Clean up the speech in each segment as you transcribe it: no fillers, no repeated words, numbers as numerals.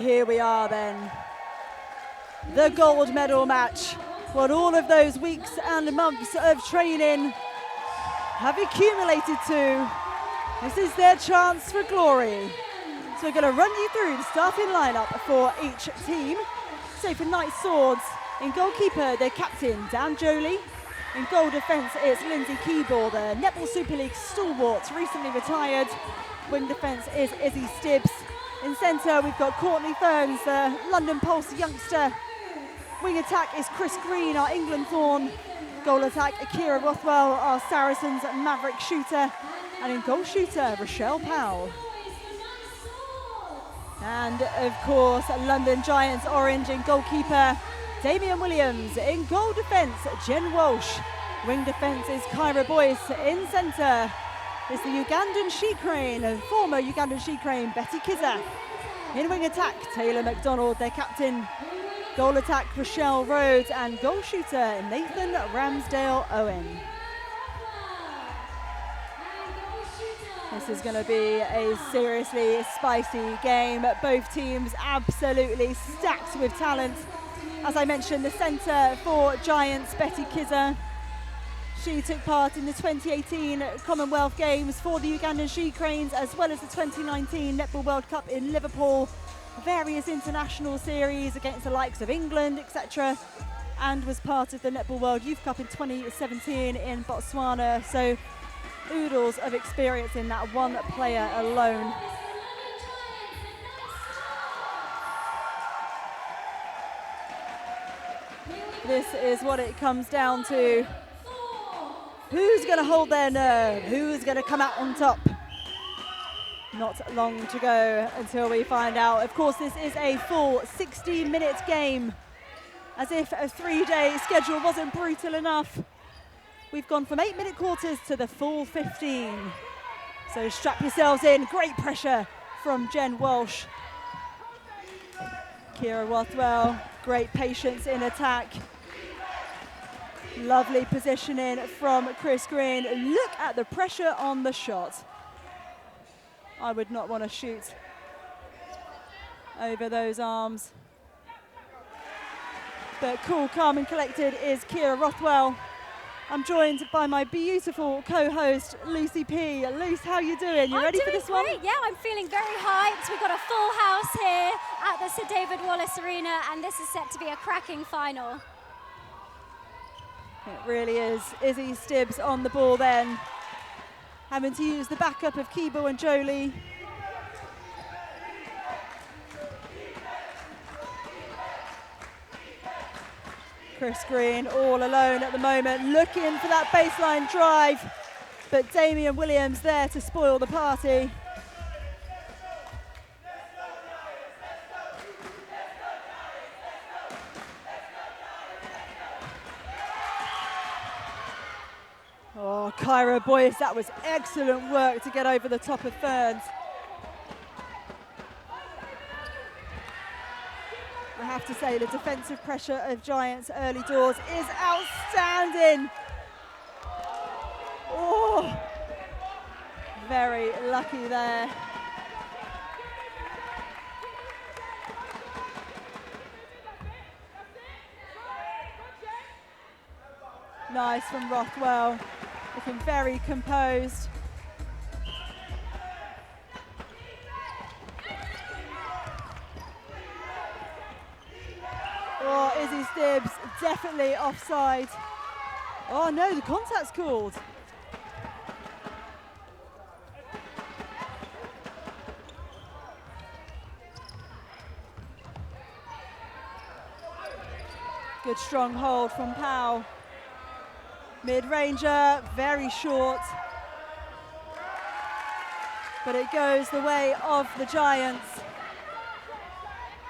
here we are then. The gold medal match. What all of those weeks and months of training have accumulated to. This is their chance for glory. So we're going to run you through the starting lineup for each team. So for Knight Swords, in goalkeeper, their captain, Dan Jolie. In goal defence, it's Lindsay Keeble, the Netball Super League stalwart, recently retired. Wing defence is Izzy Stibbs. In centre, we've got Courtney Ferns, the London Pulse youngster. Wing attack is Chris Green, our England Thorn. Goal attack, Akira Rothwell, our Saracens maverick shooter. And in goal shooter, Rochelle Powell. And of course, London Giants orange in goalkeeper, Damian Williams. In goal defence, Jen Walsh. Wing defence is Kyra Boyce. In centre is the Ugandan she crane, former Ugandan she crane, Betty Kizza. In wing attack, Taylor McDonald, their captain. Goal attack, Rochelle Rhodes, and goal shooter, Nathan Ramsdale Owen. This is going to be a seriously spicy game. Both teams absolutely stacked with talent. As I mentioned, the centre for Giants, Betty Kizza. She took part in the 2018 Commonwealth Games for the Ugandan She Cranes, as well as the 2019 Netball World Cup in Liverpool. Various international series against the likes of England, etc. And was part of the Netball World Youth Cup in 2017 in Botswana. So oodles of experience in that one player alone. This is what it comes down to. Who's going to hold their nerve? Who's going to come out on top? Not long to go until we find out. Of course, this is a full 60-minute game. As if a 3-day schedule wasn't brutal enough. We've gone from 8-minute quarters to the full 15. So strap yourselves in. Great pressure from Jen Walsh. Kira Rothwell, great patience in attack. Lovely positioning from Chris Green. Look at the pressure on the shot. I would not want to shoot over those arms. But cool, calm and collected is Kira Rothwell. I'm joined by my beautiful co-host, Lucy P. Luce, how are you doing? You ready for this one? Yeah, I'm feeling very hyped. We've got a full house here at the Sir David Wallace Arena, and this is set to be a cracking final. It really is. Izzy Stibbs on the ball then, having to use the backup of Keeble and Jolie. Chris Green all alone at the moment, looking for that baseline drive, but Damian Williams there to spoil the party. Oh, Kyra Boyce, that was excellent work to get over the top of Ferns. I have to say the defensive pressure of Giants early doors is outstanding. Oh, very lucky there. Nice from Rothwell, looking very composed. Oh, Izzy Stibbs, definitely offside. Oh no, the contact's called. Good strong hold from Powell. Mid-ranger, very short. But it goes the way of the Giants.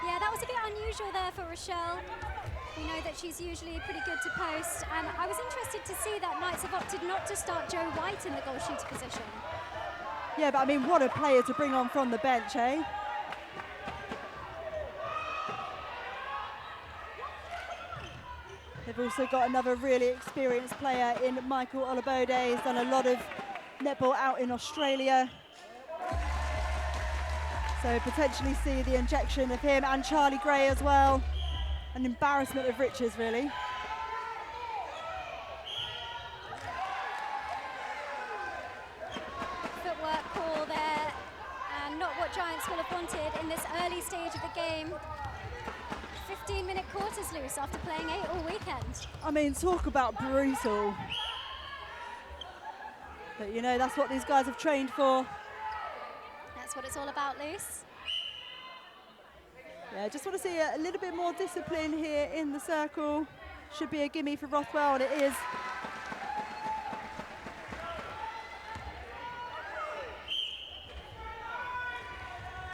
Yeah, that was a bit unusual there for Rochelle. We know that she's usually pretty good to post, and I was interested to see that Knights have opted not to start Jo White in the goal shooter position. Yeah, but I mean, what a player to bring on from the bench, eh? They've also got another really experienced player in Michael Olabode. He's done a lot of netball out in Australia. So So potentially see the injection of him and Charlie Gray as well. An embarrassment of riches, really. Footwork call there, and not what Giants will have wanted in this early stage of the game. 15-minute quarters loose after playing 8 all weekend. I mean, talk about brutal. But you know, that's what these guys have trained for. That's what it's all about, Luce. Yeah, just want to see a little bit more discipline here in the circle. Should be a gimme for Rothwell, and it is.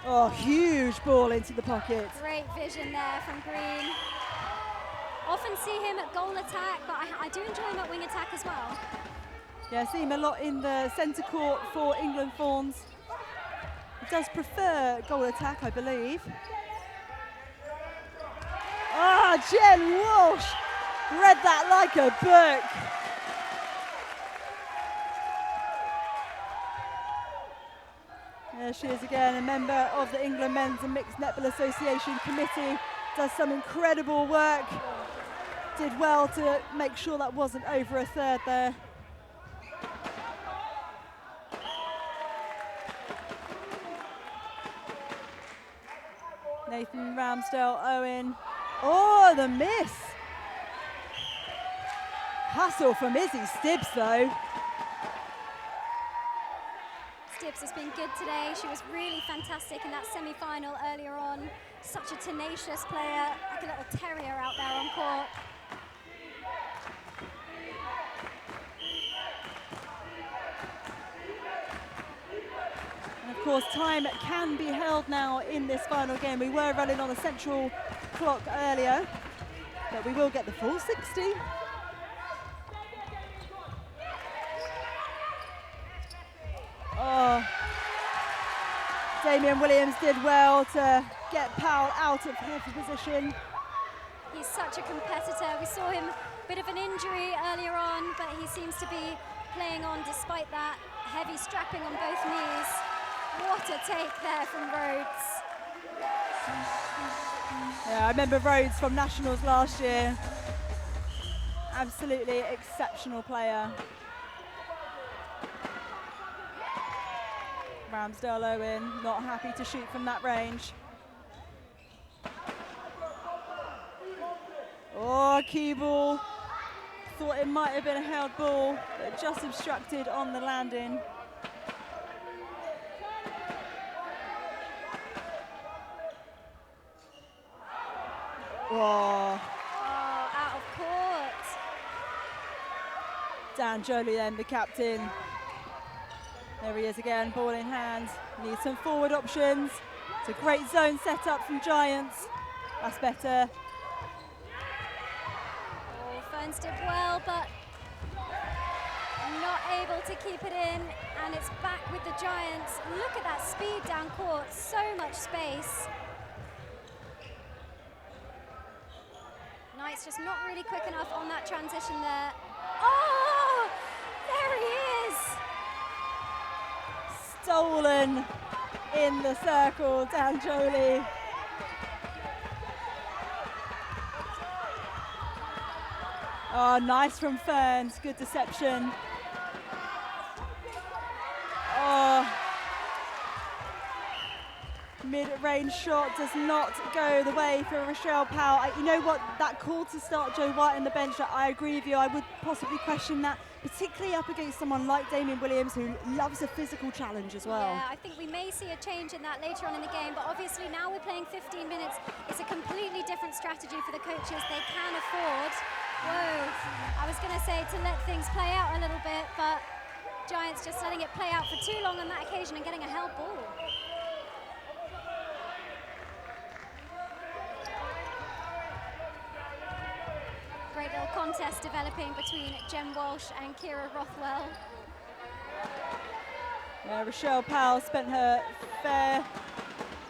Oh, huge ball into the pocket. Great vision there from Green. Often see him at goal attack, but I do enjoy him at wing attack as well. Yeah, I see him a lot in the centre court for England Fawns. He does prefer goal attack, I believe. Ah, Jen Walsh read that like a book. There she is again, a member of the England Men's and Mixed Netball Association Committee. Does some incredible work. Did well to make sure that wasn't over a third there. Nathan Ramsdale-Owen. Oh, the miss. Hustle from Izzy Stibbs, though. Stibbs has been good today. She was really fantastic in that semi-final earlier on. Such a tenacious player, like a little terrier out there on court. And of course, time can be held now in this final game. We were running on the central clock earlier, but we will get the full 60. Oh, Damian Williams did well to get Powell out of heavy position. He's such a competitor. We saw him a bit of an injury earlier on, but he seems to be playing on despite that heavy strapping on both knees. What a take there from Rhodes. Yeah, I remember Rhodes from Nationals last year. Absolutely exceptional player. Ramsdale-Owen not happy to shoot from that range. Oh, cue ball. Thought it might have been a held ball, but just obstructed on the landing. Oh. Oh, out of court. Dan Jolie then, the captain. There he is again, ball in hand. Needs some forward options. It's a great zone set up from Giants. That's better. Oh, Ferns did well, but not able to keep it in, and it's back with the Giants. Look at that speed down court, so much space. Knight's just not really quick enough on that transition there. Oh, there he is. Stolen in the circle, Dan Jolie. Oh, nice from Ferns, good deception. Oh, mid-range shot does not go the way for Rochelle Powell. You know what, that call to start Joe White on the bench, I agree with you. I would possibly question that, particularly up against someone like Damian Williams, who loves a physical challenge as well. Yeah, I think we may see a change in that later on in the game, but obviously now we're playing 15 minutes. It's a completely different strategy for the coaches. They can afford. Whoa, I was going to say to let things play out a little bit, but Giants just letting it play out for too long on that occasion and getting a held ball. Great little contest developing between Jen Walsh and Kira Rothwell. Yeah, Rochelle Powell spent got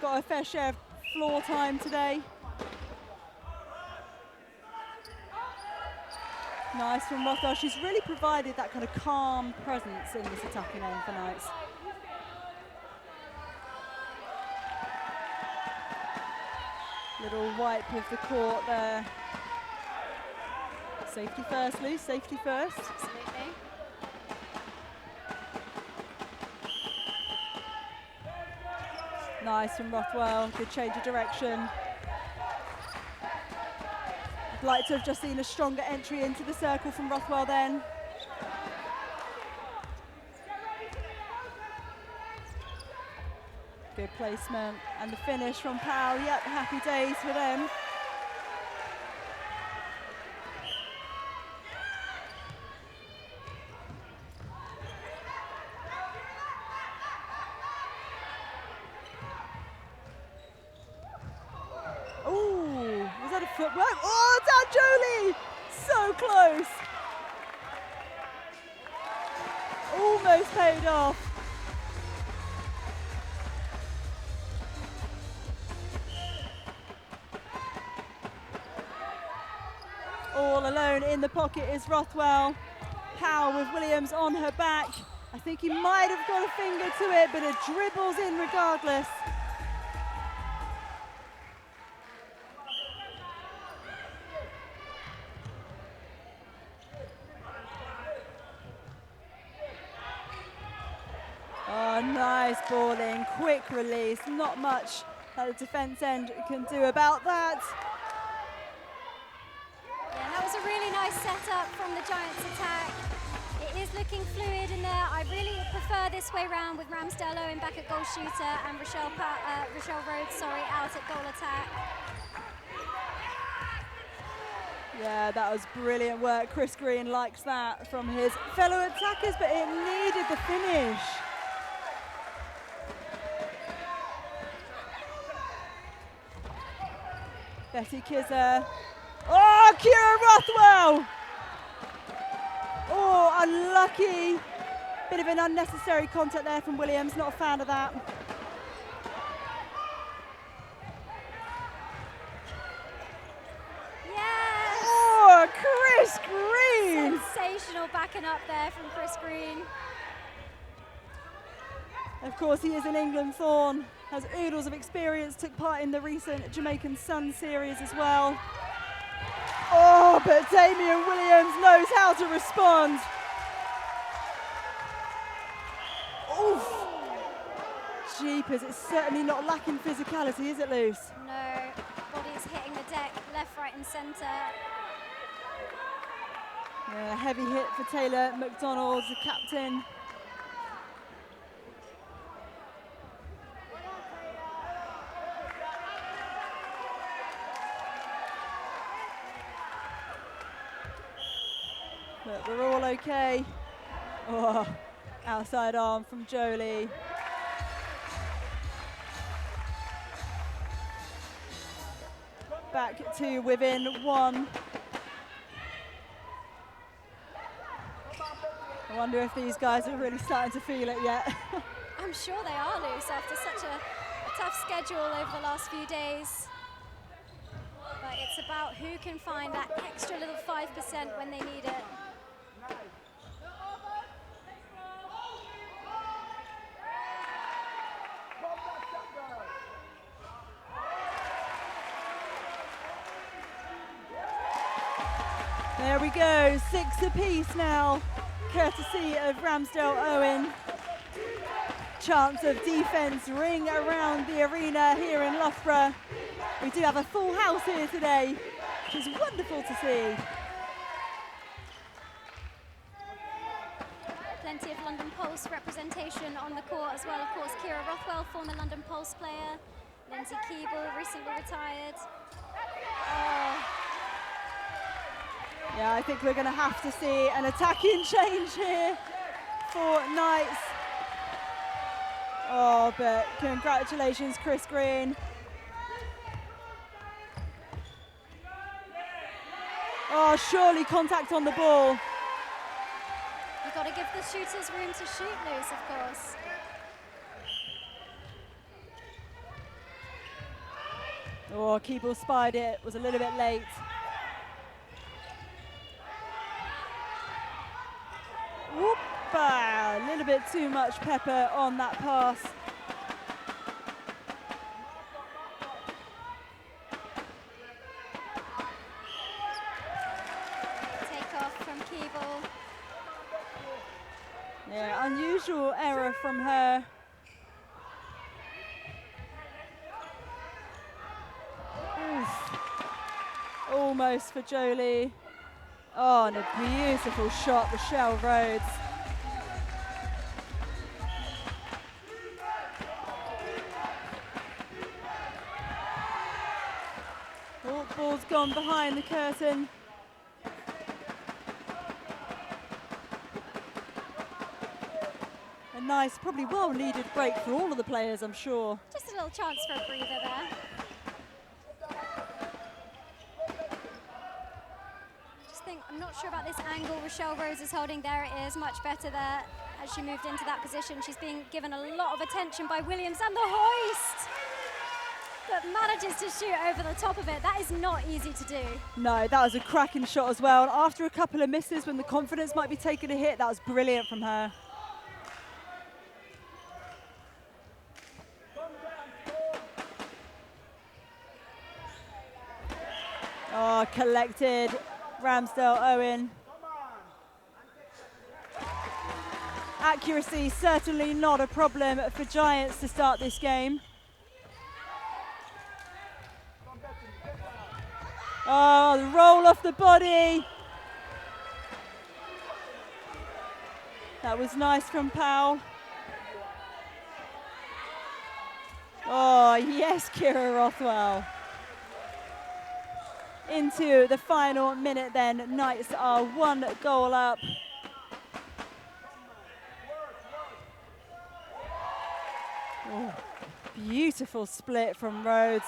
her fair share of floor time today. Nice from Rothwell. She's really provided that kind of calm presence in this attacking end for Knights. Little wipe of the court there. Safety first, Luce, safety first. Absolutely. Nice from Rothwell, good change of direction. I'd like to have just seen a stronger entry into the circle from Rothwell then. Good placement, and the finish from Powell. Yep, happy days for them. Ooh, was that a footwork? Oh, down Jolie! So close. Almost paid off. All alone in the pocket is Rothwell. Powell with Williams on her back. I think he might have got a finger to it, but it dribbles in regardless. Oh, nice balling, quick release. Not much that the defence end can do about that. Yeah, that was a really nice setup from the Giants attack. It is looking fluid in there. I really prefer this way round with Ramsdale Owen back at goal shooter and Rochelle Rhodes, out at goal attack. Yeah, that was brilliant work. Chris Green likes that from his fellow attackers, but it needed the finish. Betty Kizzer. Oh, Kira Rothwell! Oh, unlucky. Bit of an unnecessary contact there from Williams. Not a fan of that. Yes! Oh, Chris Green! Sensational backing up there from Chris Green. Of course, he is an England Thorn, has oodles of experience, took part in the recent Jamaican Sun series as well. Oh, but Damian Williams knows how to respond. Oof. Jeepers, it's certainly not lacking physicality, is it, Luce? No, body's hitting the deck, left, right and centre. Yeah, heavy hit for Taylor McDonald, the captain. But we're all okay. Oh, outside arm from Jolie. Back to within one. I wonder if these guys are really starting to feel it yet. I'm sure they are, Luce, after such a tough schedule over the last few days. But it's about who can find that extra little 5% when they need it. There we go, 6 apiece now, courtesy of Ramsdale Owen. Chance of defence ring around the arena here in Loughborough. We do have a full house here today, which is wonderful to see. Plenty of London Pulse representation on the court as well. Of course, Kira Rothwell, former London Pulse player. Lindsay Keeble, recently retired. Oh. Yeah, I think we're going to have to see an attacking change here for Knights. Oh, but congratulations, Chris Green. Oh, surely contact on the ball. You've got to give the shooters room to shoot, Luce, of course. Oh, Keeble spied it, was a little bit late. Whoop-a, a little bit too much pepper on that pass. visual error from her. Oof. Almost for Jolie. Oh, and a beautiful shot, Michelle Rhodes. Oh, ball's gone behind the curtain. A nice, probably well-needed break for all of the players, I'm sure. Just a little chance for a breather there. I'm not sure about this angle Rochelle Rose is holding. There it is, much better there as she moved into that position. She's being given a lot of attention by Williams, and the hoist that manages to shoot over the top of it. That is not easy to do. No, that was a cracking shot as well. And after a couple of misses when the confidence might be taking a hit, that was brilliant from her. Oh, collected. Ramsdale Owen. Accuracy certainly not a problem for Giants to start this game. Oh, the roll off the body. That was nice from Powell. Oh, yes, Kira Rothwell. Into the final minute then, Knights are 1 goal up. Oh, beautiful split from Rhodes.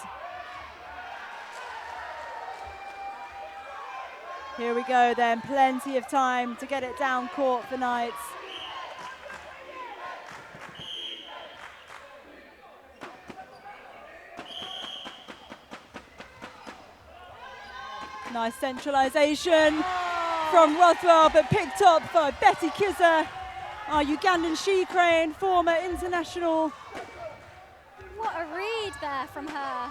Here we go then, plenty of time to get it down court for Knights. Nice centralisation from Rothwell, but picked up by Betty Kizza, our Ugandan she-crane, former international. What a read there from her.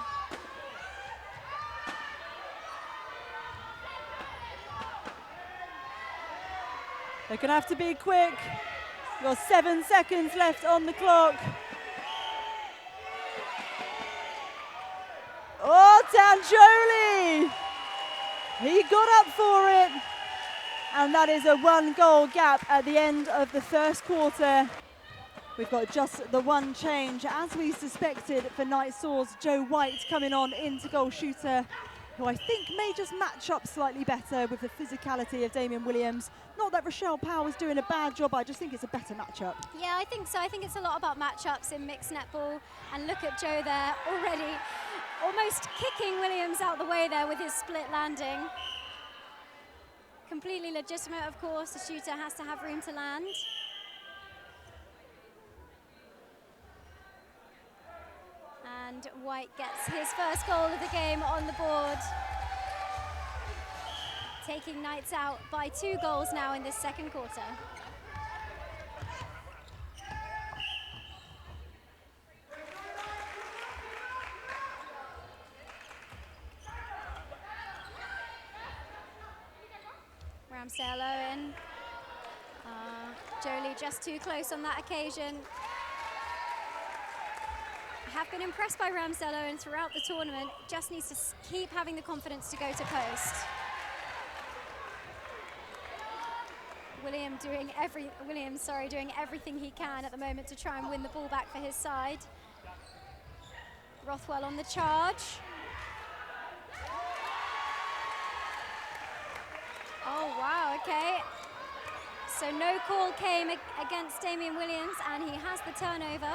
They're going to have to be quick. You've got 7 seconds left on the clock. Oh, Tanjoli! He got up for it. And that is a 1-goal gap at the end of the first quarter. We've got just the one change, as we suspected, for Night Swords. Jo White coming on into goal shooter, who I think may just match up slightly better with the physicality of Damian Williams. Not that Rochelle Powell is doing a bad job, I just think it's a better matchup. Yeah, I think so. I think it's a lot about matchups in mixed netball. And look at Jo there already, almost kicking Williams out the way there with his split landing. Completely legitimate, of course. The shooter has to have room to land. And White gets his first goal of the game on the board. Taking Knights out by 2 goals now in this second quarter. Ramsdale Owen. Jolie just too close on that occasion. I have been impressed by Ramsdale Owen throughout the tournament. Just needs to keep having the confidence to go to post. Williams doing everything he can at the moment to try and win the ball back for his side. Rothwell on the charge. Oh, wow, okay. So no call came against Damian Williams, and he has the turnover.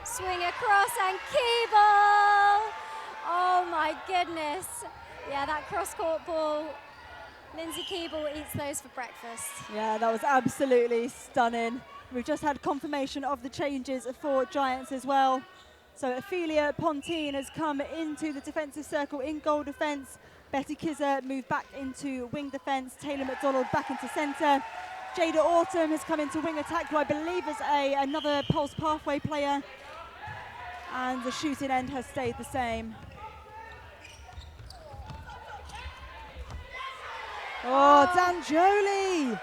Swing across and key ball. Oh my goodness. Yeah, that cross-court ball. Lindsay Keeble eats those for breakfast. Yeah, that was absolutely stunning. We've just had confirmation of the changes for Giants as well. So Ophelia Pontine has come into the defensive circle in goal defence. Betty Kizza moved back into wing defence. Taylor McDonald back into centre. Jada Autumn has come into wing attack, who I believe is another Pulse Pathway player. And the shooting end has stayed the same. Oh, Dan Jolie.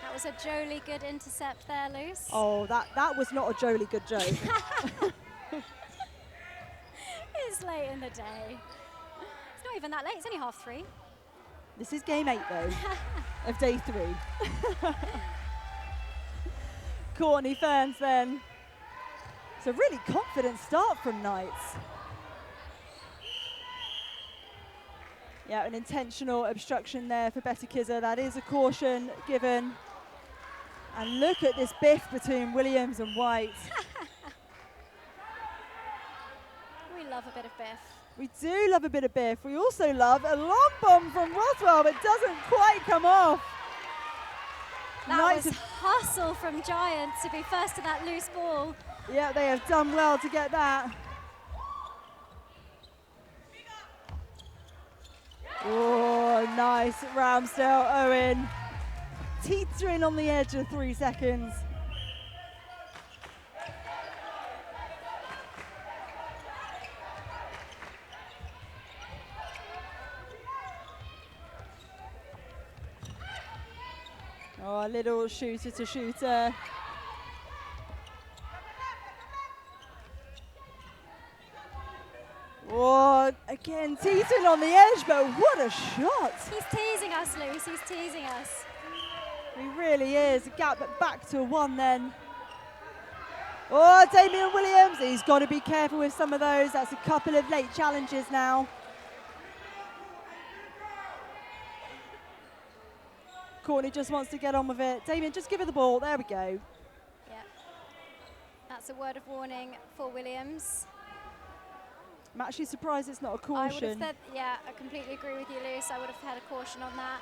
That was a Jolie good intercept there, Luce. Oh, that was not a Jolie good joke. It's late in the day. It's not even that late, it's only 3:30. This is game 8, though, of day 3. Courtney Ferns then. It's a really confident start from Knights. Yeah, an intentional obstruction there for Betty Kizzer. That is a caution given. And look at this biff between Williams and White. We love a bit of biff. We do love a bit of biff. We also love a long bomb from Rothwell, but doesn't quite come off. That was hustle from Giant to be first to that loose ball. Yeah, they have done well to get that. Oh, nice. Ramsdale, Owen. Teetering on the edge of 3 seconds. Oh, a little shooter to shooter. Oh, again, teetering on the edge, but what a shot. He's teasing us, Luce, he's teasing us. He really is. A gap back to 1 then. Oh, Damian Williams, he's got to be careful with some of those. That's a couple of late challenges now. Courtney just wants to get on with it. Damian, just give her the ball. There we go. Yeah. That's a word of warning for Williams. I'm actually surprised it's not a caution. I would have said, yeah, I completely agree with you, Luce. I would have had a caution on that.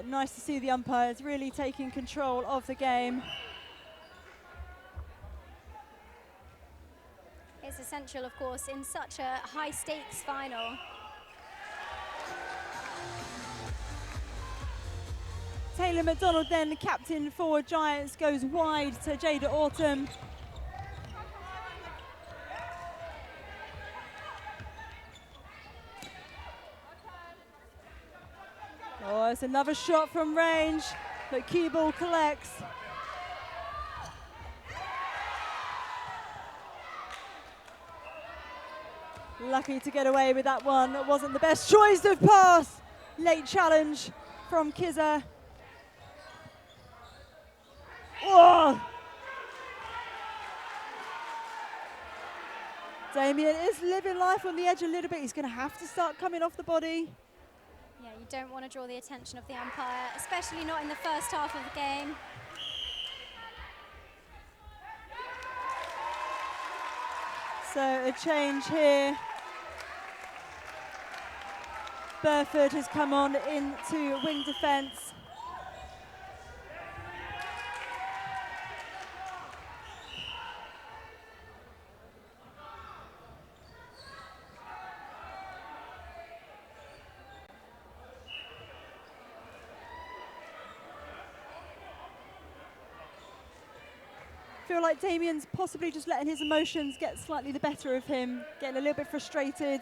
Nice to see the umpires really taking control of the game. It's essential, of course, in such a high-stakes final. Taylor McDonald then, the captain for Giants, goes wide to Jada Autumn. Oh, it's another shot from range, but cue ball collects. Lucky to get away with that one. It wasn't the best choice of pass. Late challenge from Kizzer. Oh! Damien is living life on the edge a little bit. He's going to have to start coming off the body. Yeah, you don't want to draw the attention of the umpire, especially not in the first half of the game. So a change here. Burford has come on into wing defence. Feel like Damien's possibly just letting his emotions get slightly the better of him, getting a little bit frustrated,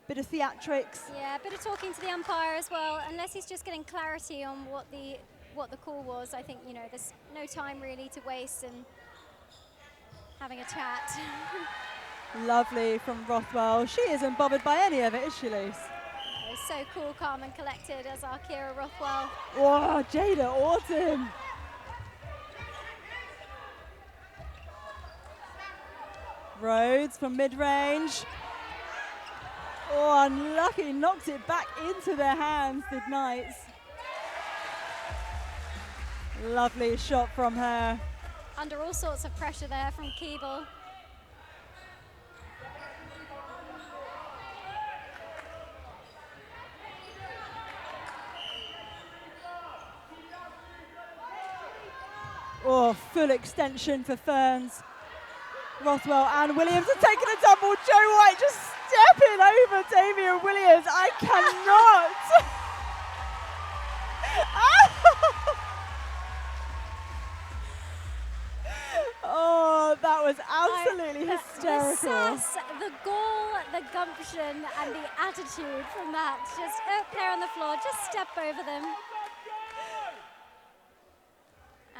bit of theatrics. Yeah, a bit of talking to the umpire as well, unless he's just getting clarity on what the call was. I think, you know, there's no time really to waste and having a chat. Lovely from Rothwell. She isn't bothered by any of it, is she, Luce? No, so cool, calm and collected as our Kira Rothwell. Whoa, Jada Autumn. Rhodes from mid-range. Oh, unlucky, knocked it back into their hands, did Knights. Lovely shot from her. Under all sorts of pressure there from Keeble. Oh, full extension for Ferns. Rothwell and Williams are taking a double. Joe White just stepping over Damian Williams. I cannot. gumption and the attitude from that. Just player on the floor, just step over them.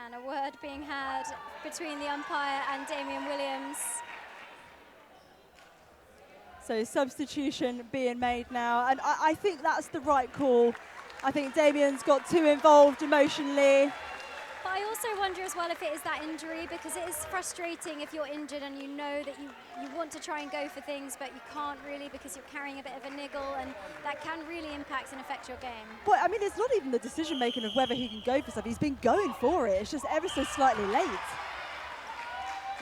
And a word being had between the umpire and Damian Williams. So substitution being made now, and I think that's the right call. I think Damian's got too involved emotionally. But I also wonder as well if it is that injury, because it is frustrating if you're injured and you know that you want to try and go for things, but you can't really because you're carrying a bit of a niggle, and that can really impact and affect your game. But I mean, it's not even the decision making of whether he can go for something. He's been going for it. It's just ever so slightly late.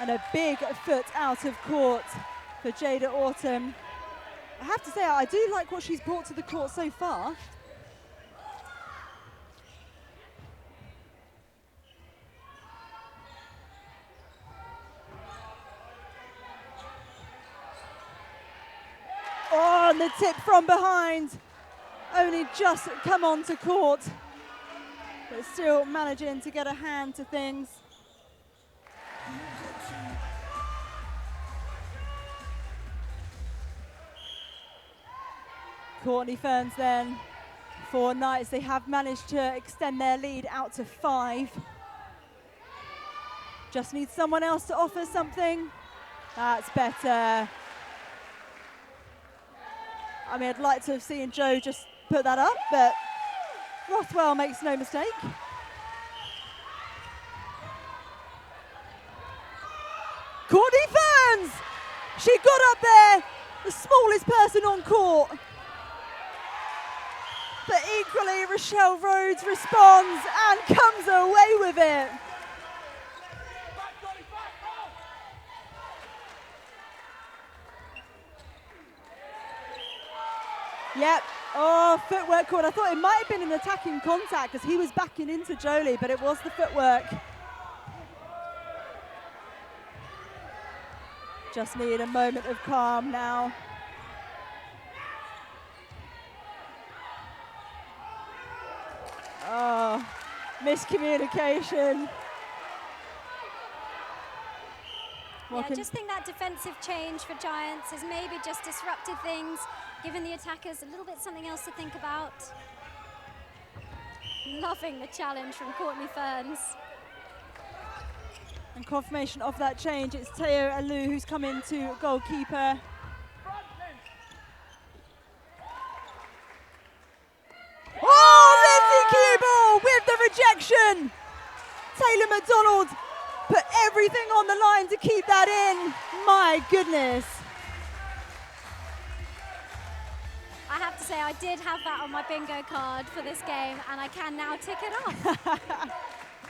And a big foot out of court for Jada Autumn. I have to say, I do like what she's brought to the court so far. Oh, and the tip from behind. Only just come onto court, but still managing to get a hand to things. Courtney Ferns then, 4 Knights, they have managed to extend their lead out to 5. Just need someone else to offer something. That's better. I mean, I'd like to have seen Joe just put that up, but Rothwell makes no mistake. Courtney Ferns! She got up there, the smallest person on court. But equally, Rochelle Rhodes responds and comes away with it. Yep. Oh, footwork caught. I thought it might have been an attacking contact because he was backing into Jolie, but it was the footwork. Just need a moment of calm now. Oh, miscommunication. Yeah, I just think that defensive change for Giants has maybe just disrupted things, given the attackers a little bit something else to think about. Loving the challenge from Courtney Ferns. And confirmation of that change, it's Teo Alou who's come into goalkeeper. Oh, Lindsay Keeble with the rejection. Taylor McDonald put everything on the line to keep that in. My goodness. I have to say, I did have that on my bingo card for this game, and I can now tick it off.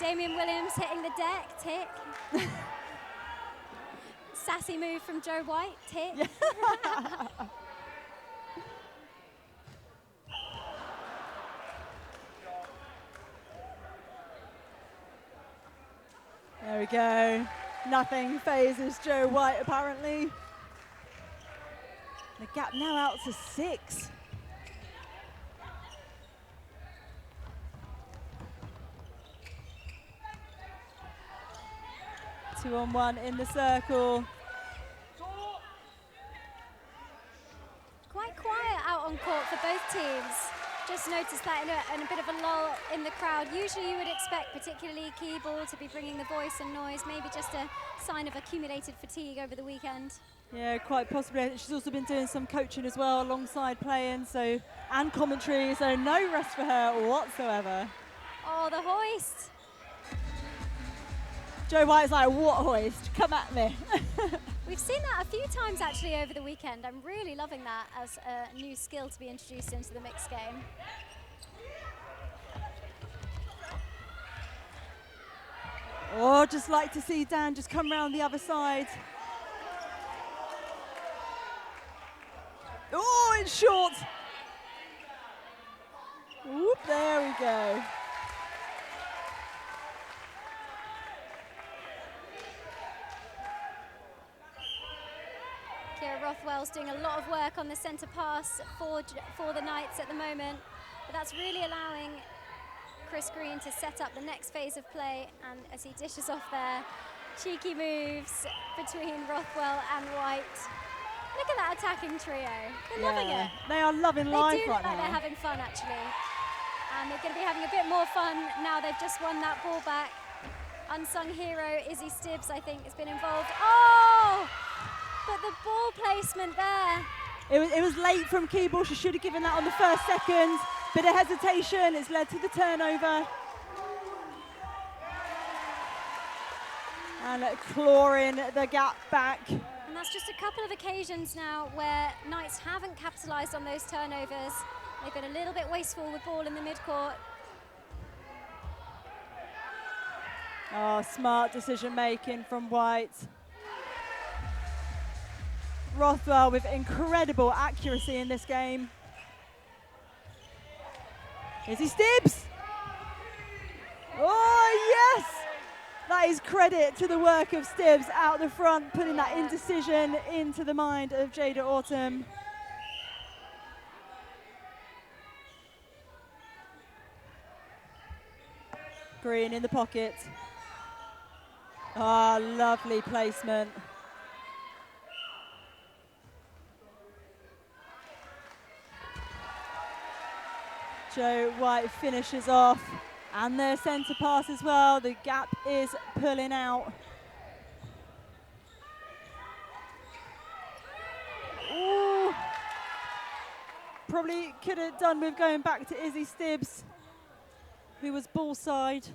Damian Williams hitting the deck, tick. Sassy move from Joe White, tick. There we go. Nothing phases Joe White, apparently. The gap now out to 6. Two on one in the circle. Quite quiet out on court for both teams. Just noticed that in a bit of a lull in the crowd. Usually you would expect, particularly Keeble, to be bringing the voice and noise, maybe just a sign of accumulated fatigue over the weekend. Yeah, quite possibly. She's also been doing some coaching as well alongside playing, so, and commentary, so no rest for her whatsoever. Oh, the hoist. Joe White's like, what hoist? Come at me. We've seen that a few times actually over the weekend. I'm really loving that as a new skill to be introduced into the mixed game. Oh, just like to see Dan just come round the other side. Oh, it's short. Whoop, there we go. Kira Rothwell's doing a lot of work on the centre pass for the Knights at the moment, but that's really allowing Chris Green to set up the next phase of play, and as he dishes off there, cheeky moves between Rothwell and White. Look at that attacking trio. They're loving it. They are loving life They do look right like now. they're having fun, actually. And they're going to be having a bit more fun now they've just won that ball back. Unsung hero Izzy Stibbs, I think, has been involved. Oh! But the ball placement there. It was late from Keeble. She should have given that on the first second. Bit of hesitation. It's led to the turnover. And clawing the gap back. And that's just a couple of occasions now where Knights haven't capitalised on those turnovers. They've been a little bit wasteful with ball in the midcourt. Oh, smart decision making from White. Rothwell with incredible accuracy in this game. Izzy Stibbs. Oh, yes! That is credit to the work of Stibbs out the front, putting that indecision into the mind of Jada Autumn. Green in the pocket. Ah, lovely placement. Jo White finishes off, and their centre pass as well. The gap is pulling out. Ooh. Probably could have done with going back to Izzy Stibbs, who was ball side.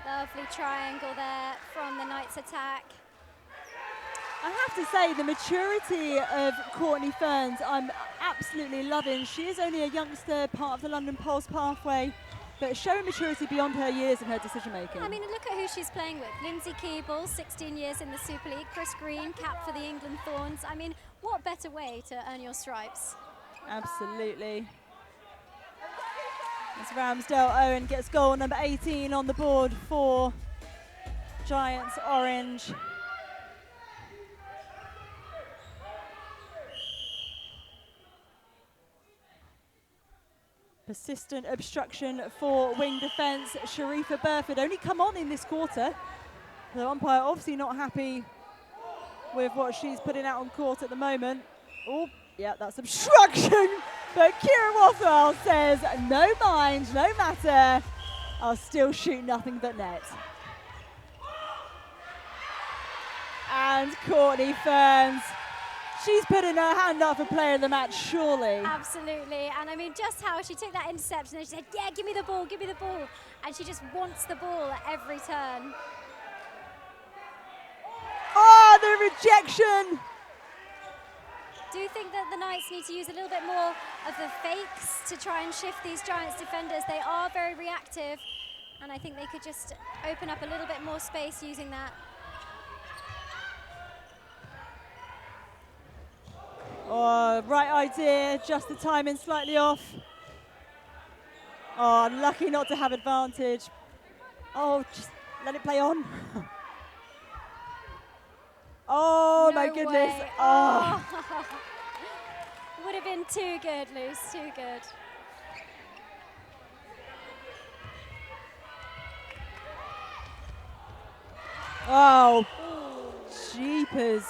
Lovely triangle there from the Knights attack. I have to say, the maturity of Courtney Ferns, I'm absolutely loving. She is only a youngster, part of the London Pulse pathway, but showing maturity beyond her years in her decision making. I mean, look at who she's playing with. Lindsay Keeble, 16 years in the Super League. Chris Green, cap for the England Thorns. I mean, what better way to earn your stripes? Absolutely. As Ramsdale Owen gets goal number 18 on the board for Giants Orange. Persistent obstruction for wing defence. Sharifa Burford only come on in this quarter. The umpire obviously not happy with what she's putting out on court at the moment. Oh, yeah, that's obstruction. But Kieran Rothwell says, no mind, no matter. I'll still shoot nothing but net. And Courtney Ferns, she's putting her hand up for player of the match, surely. Absolutely, and I mean, just how she took that interception and she said, yeah, give me the ball, give me the ball. And she just wants the ball at every turn. Oh, the rejection. Do you think that the Knights need to use a little bit more of the fakes to try and shift these Giants defenders? They are very reactive, and I think they could just open up a little bit more space using that. Oh, right idea, just the timing slightly off. Oh, lucky not to have advantage. Oh, just let it play on. Oh, No my goodness. way. Oh. Would have been too good, Luce, too good. Oh, jeepers.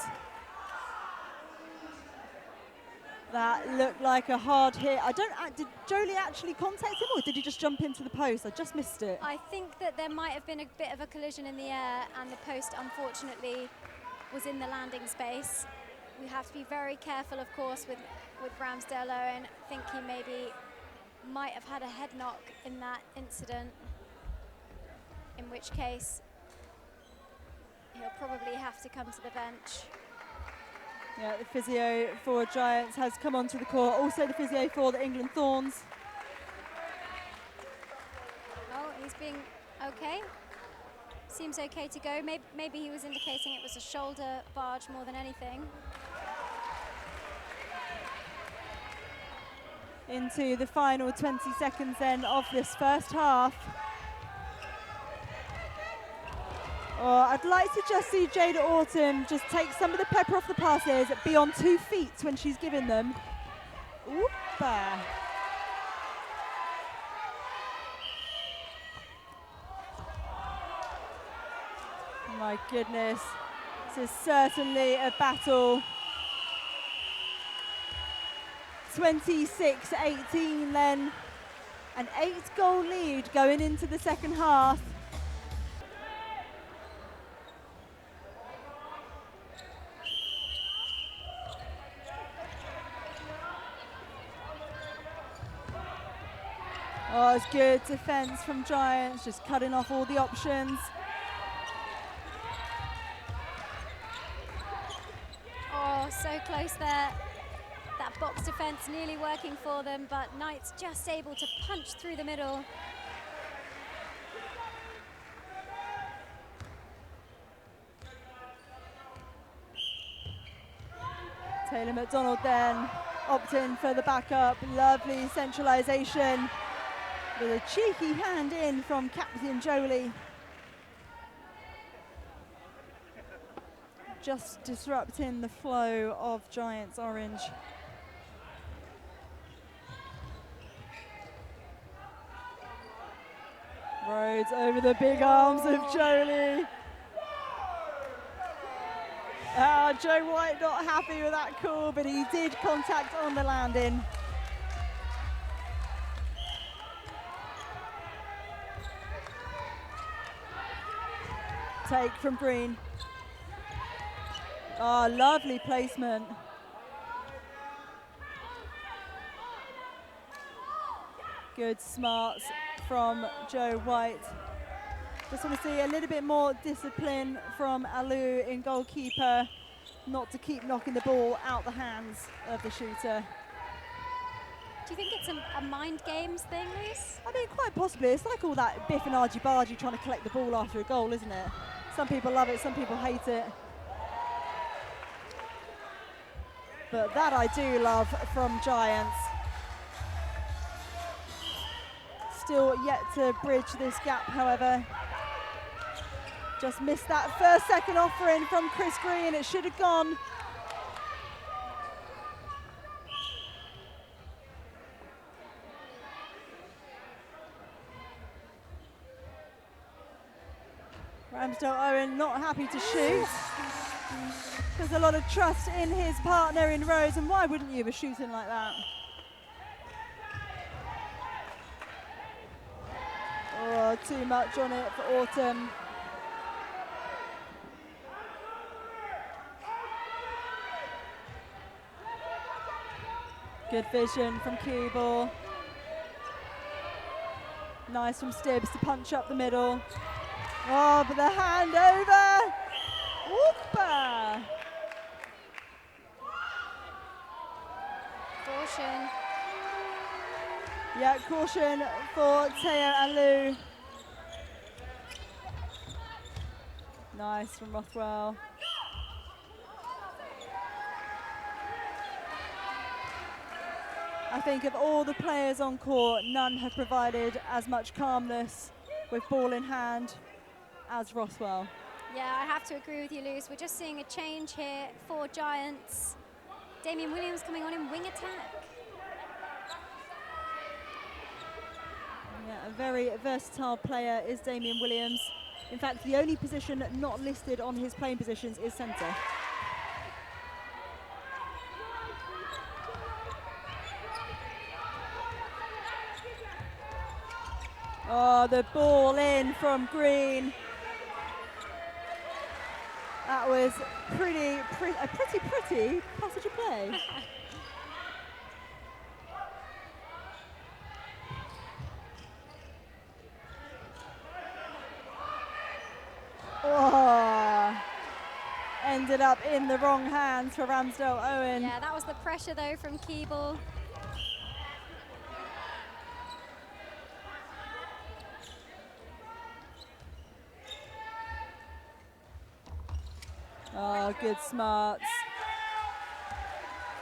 That looked like a hard hit. Did Jolie actually contact him, or did he just jump into the post? I just missed it. I think that there might have been a bit of a collision in the air, and the post, unfortunately, was in the landing space. We have to be very careful, of course, with Ramsdale Owen. I think he maybe might have had a head knock in that incident, in which case he'll probably have to come to the bench. Yeah, the physio for Giants has come onto the court. Also the physio for the England Thorns. Oh, he's being okay. Seems okay to go. Maybe he was indicating it was a shoulder barge more than anything. Into the final 20 seconds then of this first half. Oh, I'd like to just see Jada Autumn just take some of the pepper off the passes, be on 2 feet when she's given them. Oopa. My goodness, this is certainly a battle. 26-18 then, an 8-goal lead going into the second half. Oh, it's good defense from Giants, just cutting off all the options. Oh, so close there. That box defense nearly working for them, but Knights just able to punch through the middle. Taylor McDonald then opting for the backup. Lovely centralisation with a cheeky hand in from Captain Jolie. Just disrupting the flow of Giants Orange. Rhodes over the big arms of Jolie. Joe White not happy with that call, but he did contact on the landing. Take from Green. Oh, lovely placement. Good smarts from Joe White. Just want to see a little bit more discipline from Alou in goalkeeper, not to keep knocking the ball out the hands of the shooter. Do you think it's a mind games thing, Luce? I mean, quite possibly. It's like all that Biff and Argy Bargy trying to collect the ball after a goal, isn't it? Some people love it, some people hate it. But that I do love from Giants. Still yet to bridge this gap, however. Just missed that first second offering from Chris Green. It should have gone. Ramsdale Owen not happy to shoot. There's a lot of trust in his partner in Rose, and why wouldn't you be shooting like that? Oh, too much on it for Autumn. Good vision from Keeble. Nice from Stibbs to punch up the middle. Oh, but the hand over. Whoopa. Caution. Yeah, caution for Teo Alou. Nice from Rothwell. I think of all the players on court, none have provided as much calmness with ball in hand as Rothwell. Yeah, I have to agree with you, Luce. We're just seeing a change here for Giants. Damien Williams coming on in wing attack. Yeah, a very versatile player is Damien Williams. In fact, the only position not listed on his playing positions is centre. Oh, the ball in from Green. That was a pretty passage of play. Oh, ended up in the wrong hands for Ramsdale Owen. Yeah, that was the pressure though from Keeble. Oh, good smarts.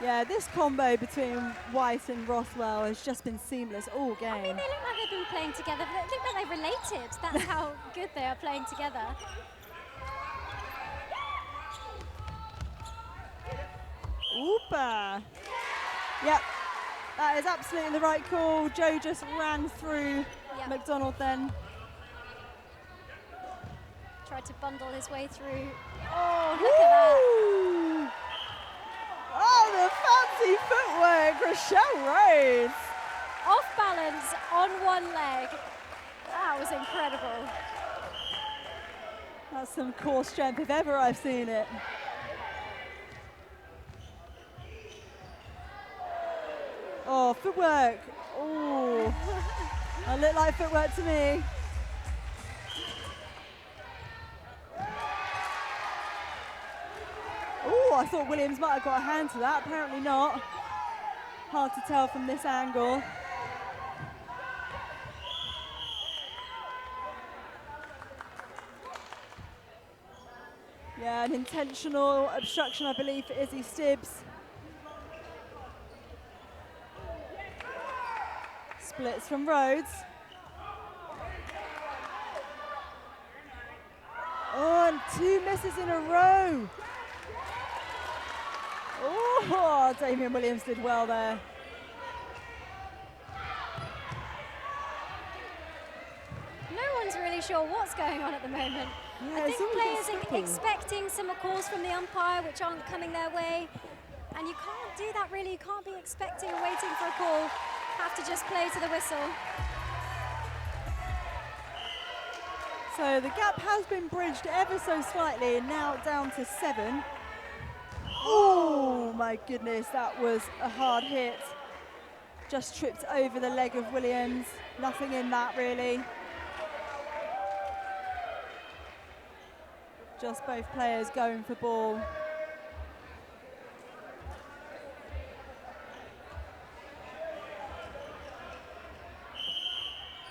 Yeah, this combo between White and Rothwell has just been seamless all game. I mean, they look like they've been playing together. They look like they're related. That's how good they are playing together. Oopa. Yep, that is absolutely the right call. Joe just ran through McDonald then. Tried to bundle his way through. Oh, look at that. Oh, the fancy footwork, Rochelle Rhodes. Off balance on one leg. That was incredible. That's some core strength if ever I've seen it. Oh, footwork. Oh, that looked like footwork to me. Oh, I thought Williams might have got a hand to that. Apparently not. Hard to tell from this angle. Yeah, an intentional obstruction, I believe, for Izzy Stibbs. Splits from Rhodes. Oh, and 2 misses in a row. Oh, Damian Williams did well there. No one's really sure what's going on at the moment. Yeah, I think players are scrappy. expecting some calls from the umpire which aren't coming their way. And you can't do that really. You can't be expecting and waiting for a call. Have to just play to the whistle. So the gap has been bridged ever so slightly, and now down to 7. Oh my goodness, that was a hard hit. Just tripped over the leg of Williams. Nothing in that really. Just both players going for ball.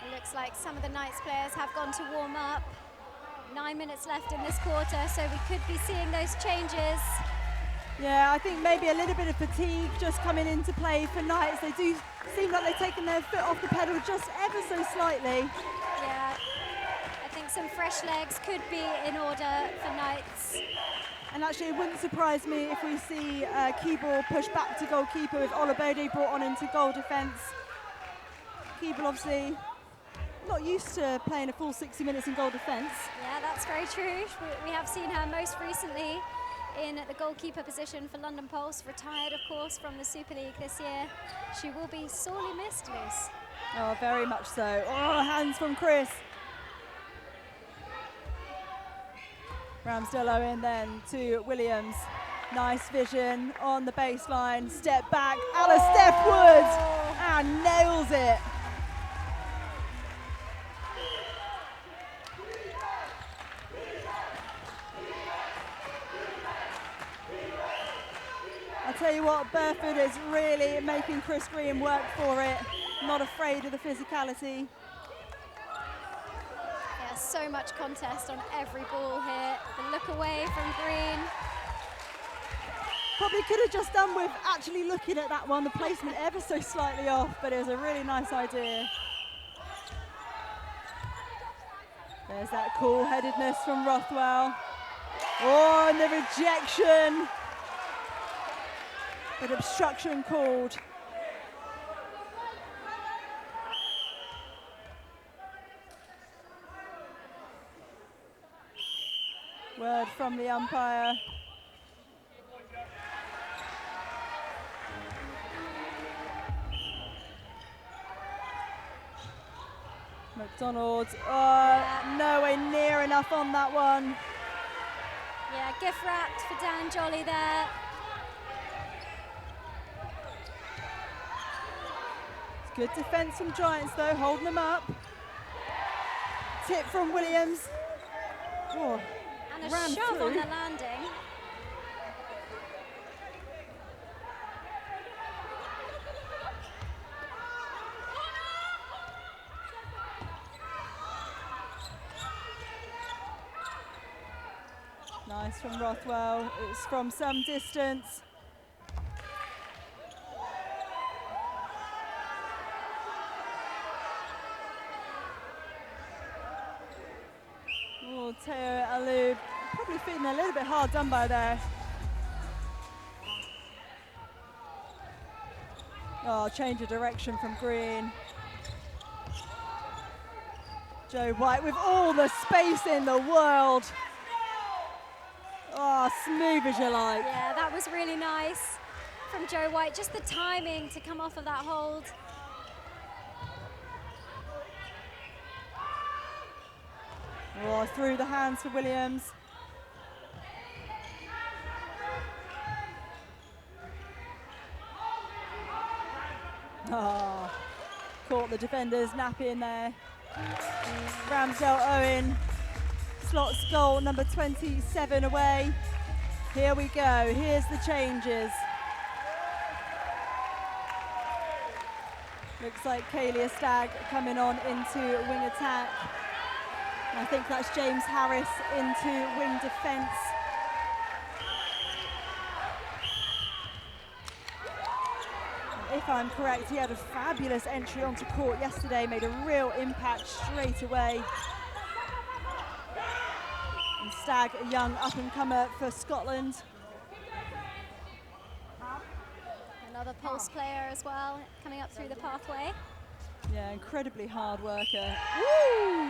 It looks like some of the Knights players have gone to warm up. 9 minutes left in this quarter, so we could be seeing those changes. Yeah, I think maybe a little bit of fatigue just coming into play for Knights. They do seem like they've taken their foot off the pedal just ever so slightly. Yeah, I think some fresh legs could be in order for Knights. And actually, it wouldn't surprise me if we see Keeble push back to goalkeeper with Olabode brought on into goal defence. Keeble obviously not used to playing a full 60 minutes in goal defence. Yeah, that's very true. We have seen her most recently in the goalkeeper position for London Pulse, retired of course from the Super League this year. She will be sorely missed, Luce. Oh, very much so. Oh, hands from Chris. Ramsdale in then to Williams. Nice vision on the baseline. Step back. Steph Woods and nails it. I'll tell you what, Burford is really making Chris Green work for it. Not afraid of the physicality. Yeah, so much contest on every ball here. The look away from Green. Probably could have just done with actually looking at that one. The placement ever so slightly off, but it was a really nice idea. There's that cool-headedness from Rothwell. Oh, and the rejection. But obstruction called. Word from the umpire. McDonald, nowhere near enough on that one. Yeah, gift wrapped for Dan Jolly there. It's good defence from Giants though, holding them up. Tip from Williams. Oh, and a ran shove through. on the landing. Nice from Rothwell. It's from some distance. Oh, Teo Alou probably feeling a little bit hard done by there. Oh, change of direction from Green. Joe White with all the space in the world. Oh, smooth as you like. Yeah, that was really nice from Joe White. Just the timing to come off of that hold. Oh, through the hands for Williams. Oh, caught the defenders napping there. Ramsdale Owen slots goal number 27 away. Here we go, here's the changes. Looks like Kalia Stagg coming on into wing attack. And I think that's James Harris into wing defence. If I'm correct, he had a fabulous entry onto court yesterday, made a real impact straight away. And Stagg, a young up-and-comer for Scotland. Another pulse player as well, coming up through the pathway. Yeah, incredibly hard worker. Woo!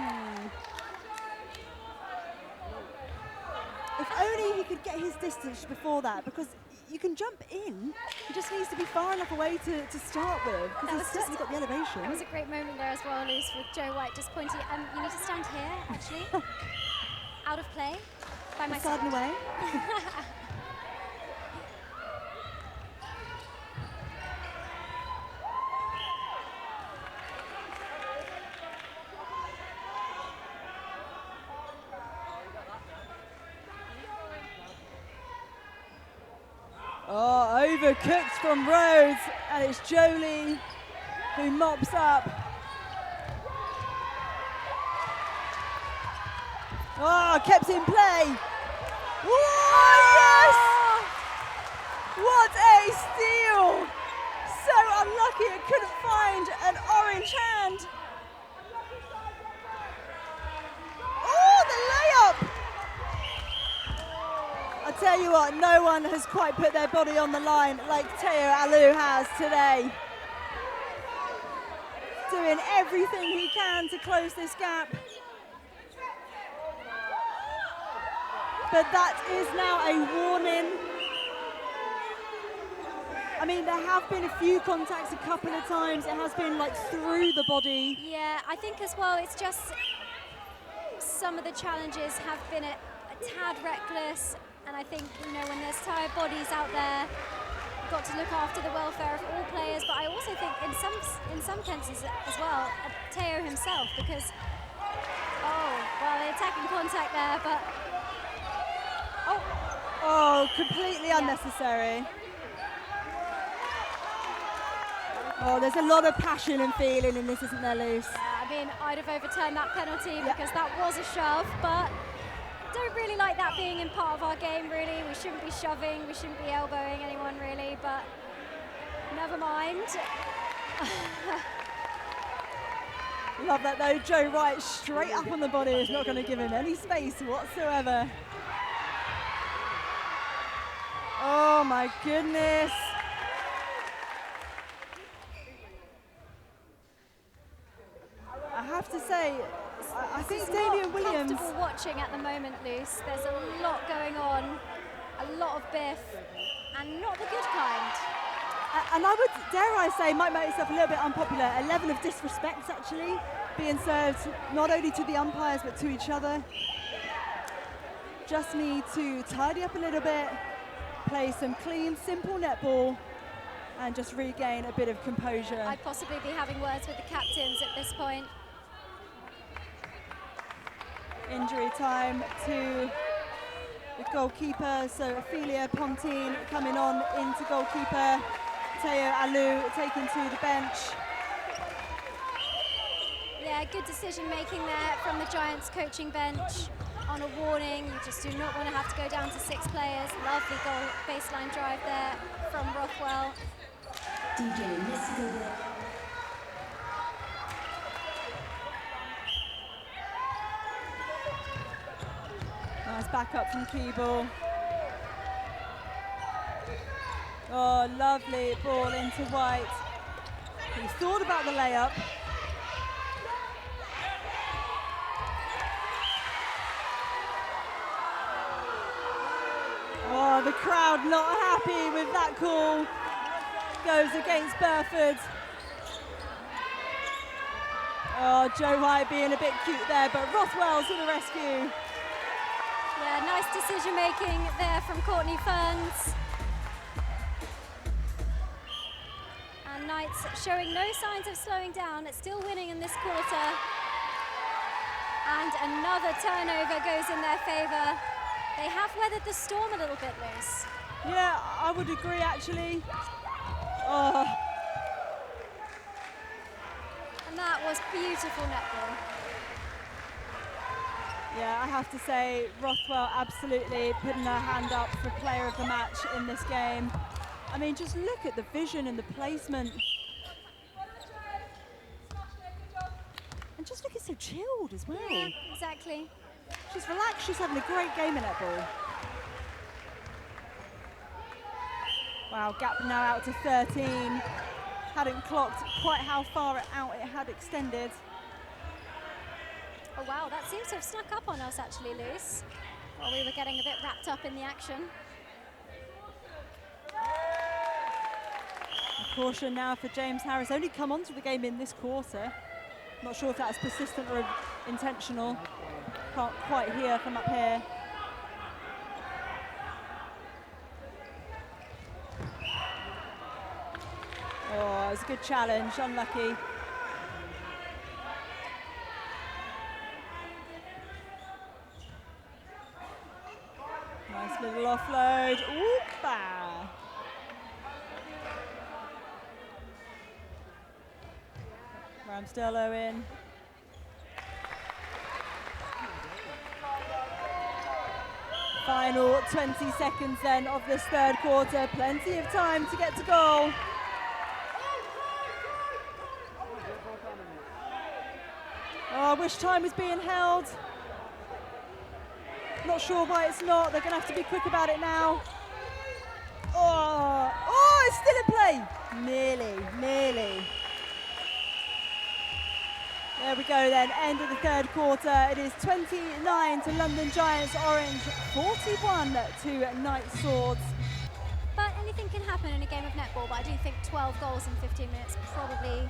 If only he could get his distance before that, because you can jump in, he just needs to be far enough away to start with, because he's certainly got the elevation. That was a great moment there as well, Luce, with Joe White just pointing, you need to stand here, actually. Out of play, by my side. And away. Oh, overcooked from Rhodes, and it's Jolie who mops up. Oh, kept in play. Oh, yes! What a steal! So unlucky it couldn't find an orange hand. Oh, the layup! I tell you what, no one has quite put their body on the line like Teo Alou has today. Doing everything he can to close this gap. But that is now a warning. I mean, there have been a few contacts a couple of times. It has been like through the body. Yeah, I think as well, it's just some of the challenges have been a tad reckless. And I think, you know, when there's tired bodies out there, you've got to look after the welfare of all players. But I also think in some cases as well, Teo himself, because, oh, well, the attacking contact there, but, oh, completely unnecessary. Oh, there's a lot of passion and feeling in this, isn't there, Luce? Yeah, I mean, I'd have overturned that penalty because that was a shove, but don't really like that being in part of our game, really. We shouldn't be shoving, we shouldn't be elbowing anyone, really, but never mind. Love that, though. Joe White straight up on the body is not going to give him any space whatsoever. Oh, my goodness. I have to say, I think Damian Williams... comfortable watching at the moment, Luce. There's a lot going on, a lot of biff, and not the good kind. And I would, dare I say, might make itself a little bit unpopular, a level of disrespect, actually, being served not only to the umpires, but to each other. Just need to tidy up a little bit, play some clean, simple netball, and just regain a bit of composure. I'd possibly be having words with the captains at this point. Injury time to the goalkeeper, so Ophelia Pontine coming on into goalkeeper, Teo Alou taken to the bench. Yeah, good decision making there from the Giants coaching bench on a warning. You just do not want to have to go down to 6 players. Lovely goal, baseline drive there from Rothwell. Nice back up from Keeble. Oh, lovely ball into White. He thought about the layup. Oh, the crowd not happy with that call. Goes against Burford. Oh, Joe White being a bit cute there, but Rothwell to the rescue. Yeah, nice decision making there from Courtney Ferns. And Knights showing no signs of slowing down. It's still winning in this quarter. And another turnover goes in their favour. They have weathered the storm a little bit, Liz. Yeah, I would agree actually. Oh. And that was beautiful netball. Yeah, I have to say, Rothwell absolutely putting her hand up for player of the match in this game. I mean, just look at the vision and the placement. And just looking so chilled as well. Yeah, exactly. She's relaxed, she's having a great game in netball. Wow, gap now out to 13. Hadn't clocked quite how far out it had extended. Oh wow, that seems to have snuck up on us actually, Luce, while we were getting a bit wrapped up in the action. A caution now for James Harris, only come onto the game in this quarter. Not sure if that's persistent or intentional. Can't quite hear from up here. Oh, it was a good challenge, unlucky. Nice little offload. Oopa! Ramsdale in. Final 20 seconds then of this third quarter. Plenty of time to get to goal. Oh, I wish time was being held. Not sure why it's not. They're going to have to be quick about it now. Oh, it's still in play. Nearly. There we go then, end of the third quarter. It is 29 to London Giants Orange, 41 to Knight Swords. But anything can happen in a game of netball, but I do think 12 goals in 15 minutes probably,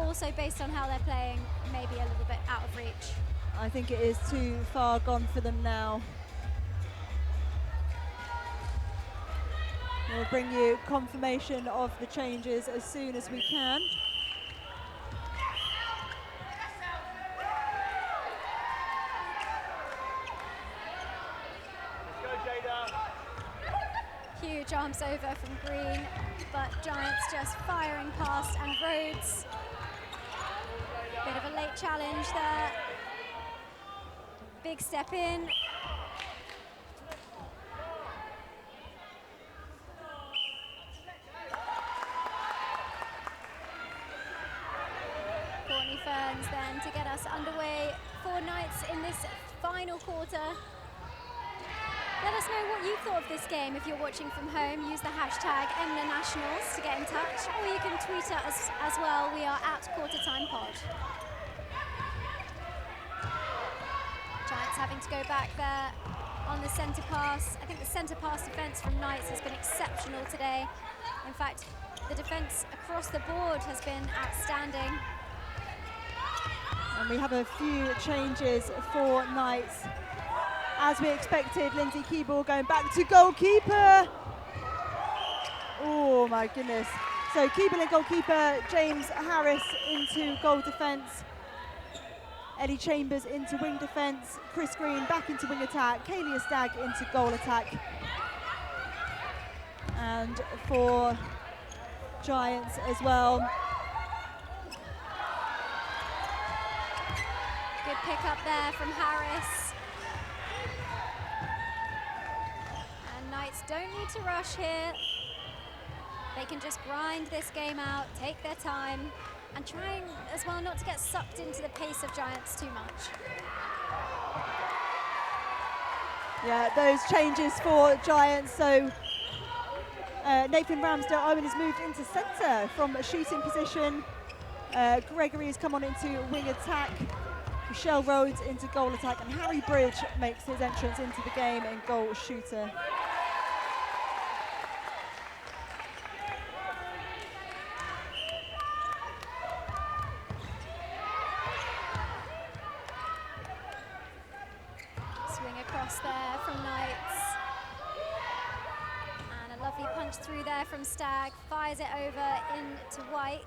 also based on how they're playing, maybe a little bit out of reach. I think it is too far gone for them now. We'll bring you confirmation of the changes as soon as we can. Huge arms over from Green, but Giants just firing past, and Rhodes. Bit of a late challenge there. Big step in. Courtney Ferns then to get us underway for Knights in this final quarter. Let us know what you thought of this game. If you're watching from home, use the hashtag EMMNA Nationals to get in touch, or you can tweet at us as well. We are at QuarterTimePod. Giants having to go back there on the centre pass. I think the centre pass defence from Knights has been exceptional today. In fact, the defence across the board has been outstanding. And we have a few changes for Knights. As we expected, Lindsay Keeble going back to goalkeeper. Oh my goodness. So Keeble in goalkeeper, James Harris into goal defence, Ellie Chambers into wing defence, Chris Green back into wing attack, Kaylee Stagg into goal attack. And for Giants as well. Good pick up there from Harris. Knights don't need to rush here. They can just grind this game out, take their time, and trying as well not to get sucked into the pace of Giants too much. Yeah, those changes for Giants. So Nathan Ramsdale Owen has moved into centre from a shooting position. Gregory has come on into wing attack. Michelle Rhodes into goal attack, and Harry Bridge makes his entrance into the game in goal shooter. pass there from Knights. And a lovely punch through there from Stagg. Fires it over into White.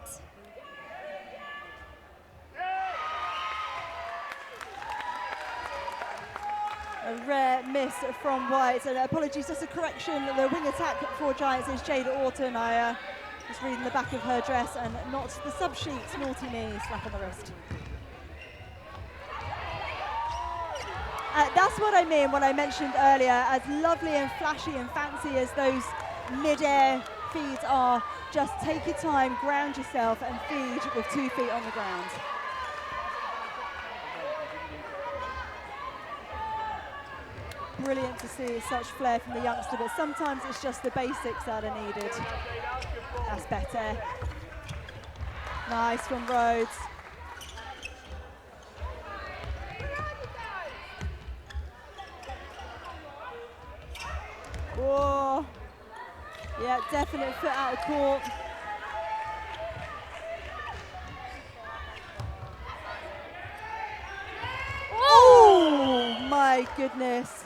A rare miss from White, and apologies, just a correction, the wing attack for Giants is Jada Orton. I was reading the back of her dress and not the sub-sheet, naughty me, slap on the wrist. That's what I mean when I mentioned earlier, as lovely and flashy and fancy as those mid-air feeds are, just take your time, ground yourself and feed with 2 feet on the ground. Brilliant to see such flair from the youngster, but sometimes it's just the basics that are needed. That's better. Nice from Rhodes. Whoa. Yeah, definite foot out of court. Oh my goodness.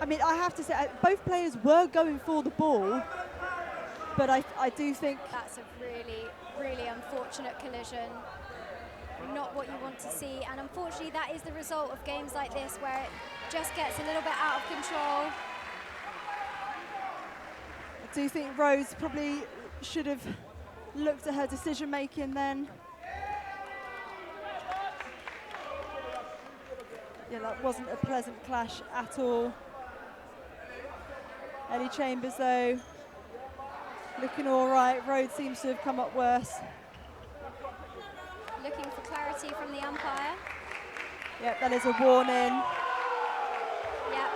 I mean, I have to say, both players were going for the ball, but I do think... That's a really, really unfortunate collision. Not what you want to see, and unfortunately that is the result of games like this, where it just gets a little bit out of control. I do think Rose probably should have looked at her decision making then. Yeah, that wasn't a pleasant clash at all. Ellie Chambers, though, looking all right. Rhodes seems to have come up worse. Looking for clarity from the umpire. Yep, that is a warning. Yep.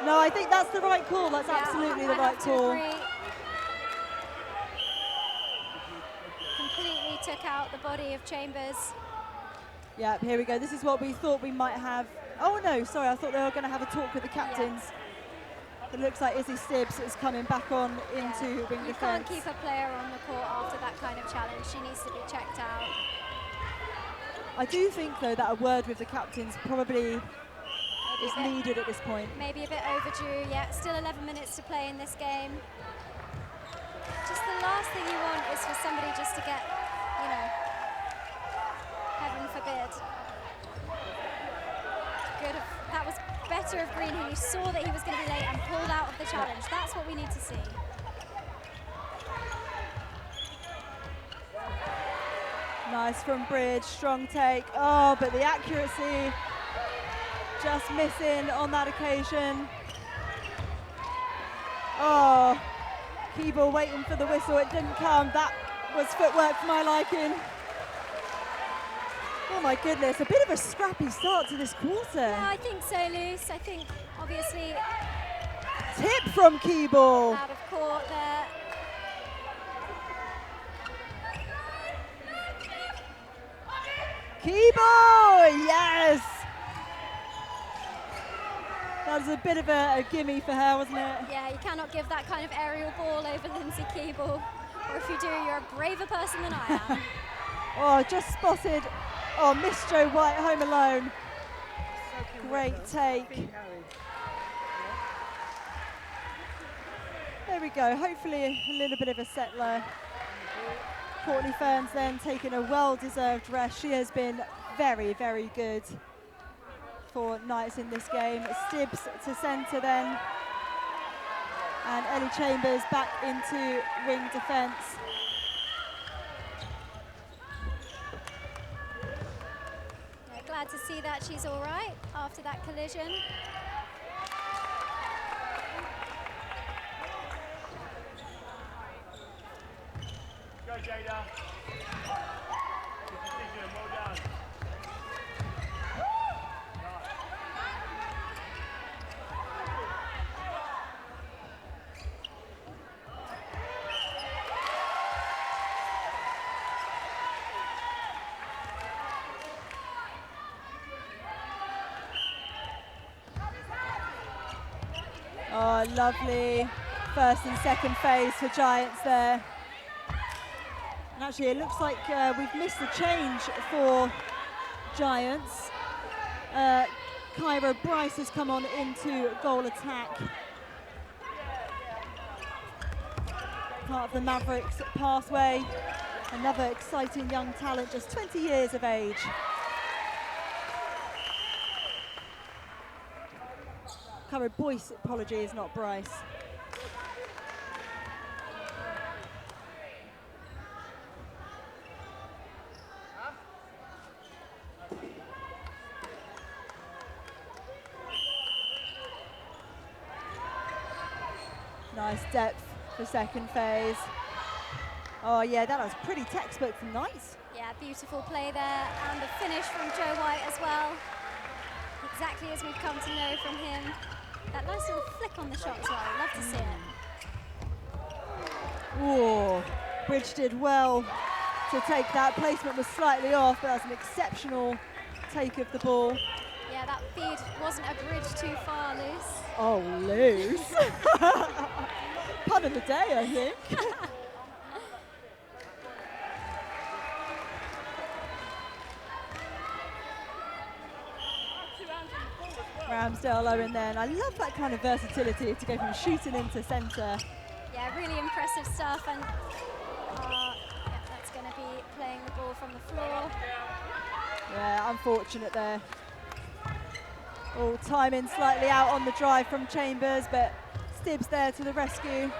No, I think that's the right call. That's absolutely the right call. Agree. Completely took out the body of Chambers. Yeah, here we go. This is what we thought we might have. Oh no, sorry, I thought they were going to have a talk with the captains. Yeah. It looks like Izzy Stibbs is coming back on into wing defence. You can't keep a player on the court after that kind of challenge. She needs to be checked out. I do think, though, that a word with the captains probably is needed at this point. Maybe a bit overdue. Yeah, still 11 minutes to play in this game. Just the last thing you want is for somebody just to get, you know, heaven forbid. Good. That was better of Green, who saw that he was going to be late and pulled out of the challenge. That's what we need to see. Nice from Bridge, strong take. Oh, but the accuracy just missing on that occasion. Oh, Keeble waiting for the whistle. It didn't come. That was footwork for my liking. Oh my goodness, a bit of a scrappy start to this quarter. Yeah, I think so, Luce. I think, obviously... Tip from Keeble. Out of court there. Keeble, yes! That was a bit of a gimme for her, wasn't it? Yeah, you cannot give that kind of aerial ball over Lindsay Keeble. Or if you do, you're a braver person than I am. Oh, just spotted. Oh, Miss Jo White home alone. Great take. There we go. Hopefully a little bit of a settler. Courtney Ferns then taking a well-deserved rest. She has been very, very good for Knights in this game. Stibbs to centre then. And Ellie Chambers back into wing defence. Yeah, glad to see that she's all right after that collision. Go, Jada. Good decision, well done. Oh, lovely first and second phase for Giants there. And actually, it looks like we've missed the change for Giants. Kyra Bryce has come on into goal attack. Part of the Mavericks pathway. Another exciting young talent, just 20 years of age. Kyra Boyce, apologies, not Bryce. Nice depth for second phase. Oh yeah, that was pretty textbook from Knights. Yeah, beautiful play there, and the finish from Joe White as well. Exactly as we've come to know from him. That nice little flick on the shot as well, love to see it. Oh, Bridge did well to take that. Placement was slightly off, but that's an exceptional take of the ball. Yeah, that feed wasn't a bridge too far loose. Oh, loose. Pun of the day, I think. Ramsdale low in there, and I love that kind of versatility to go from shooting into centre. Yeah, really impressive stuff, and yeah, that's going to be playing the ball from the floor. Yeah, unfortunate there. Oh, timing slightly out on the drive from Chambers, but Stibbs there to the rescue.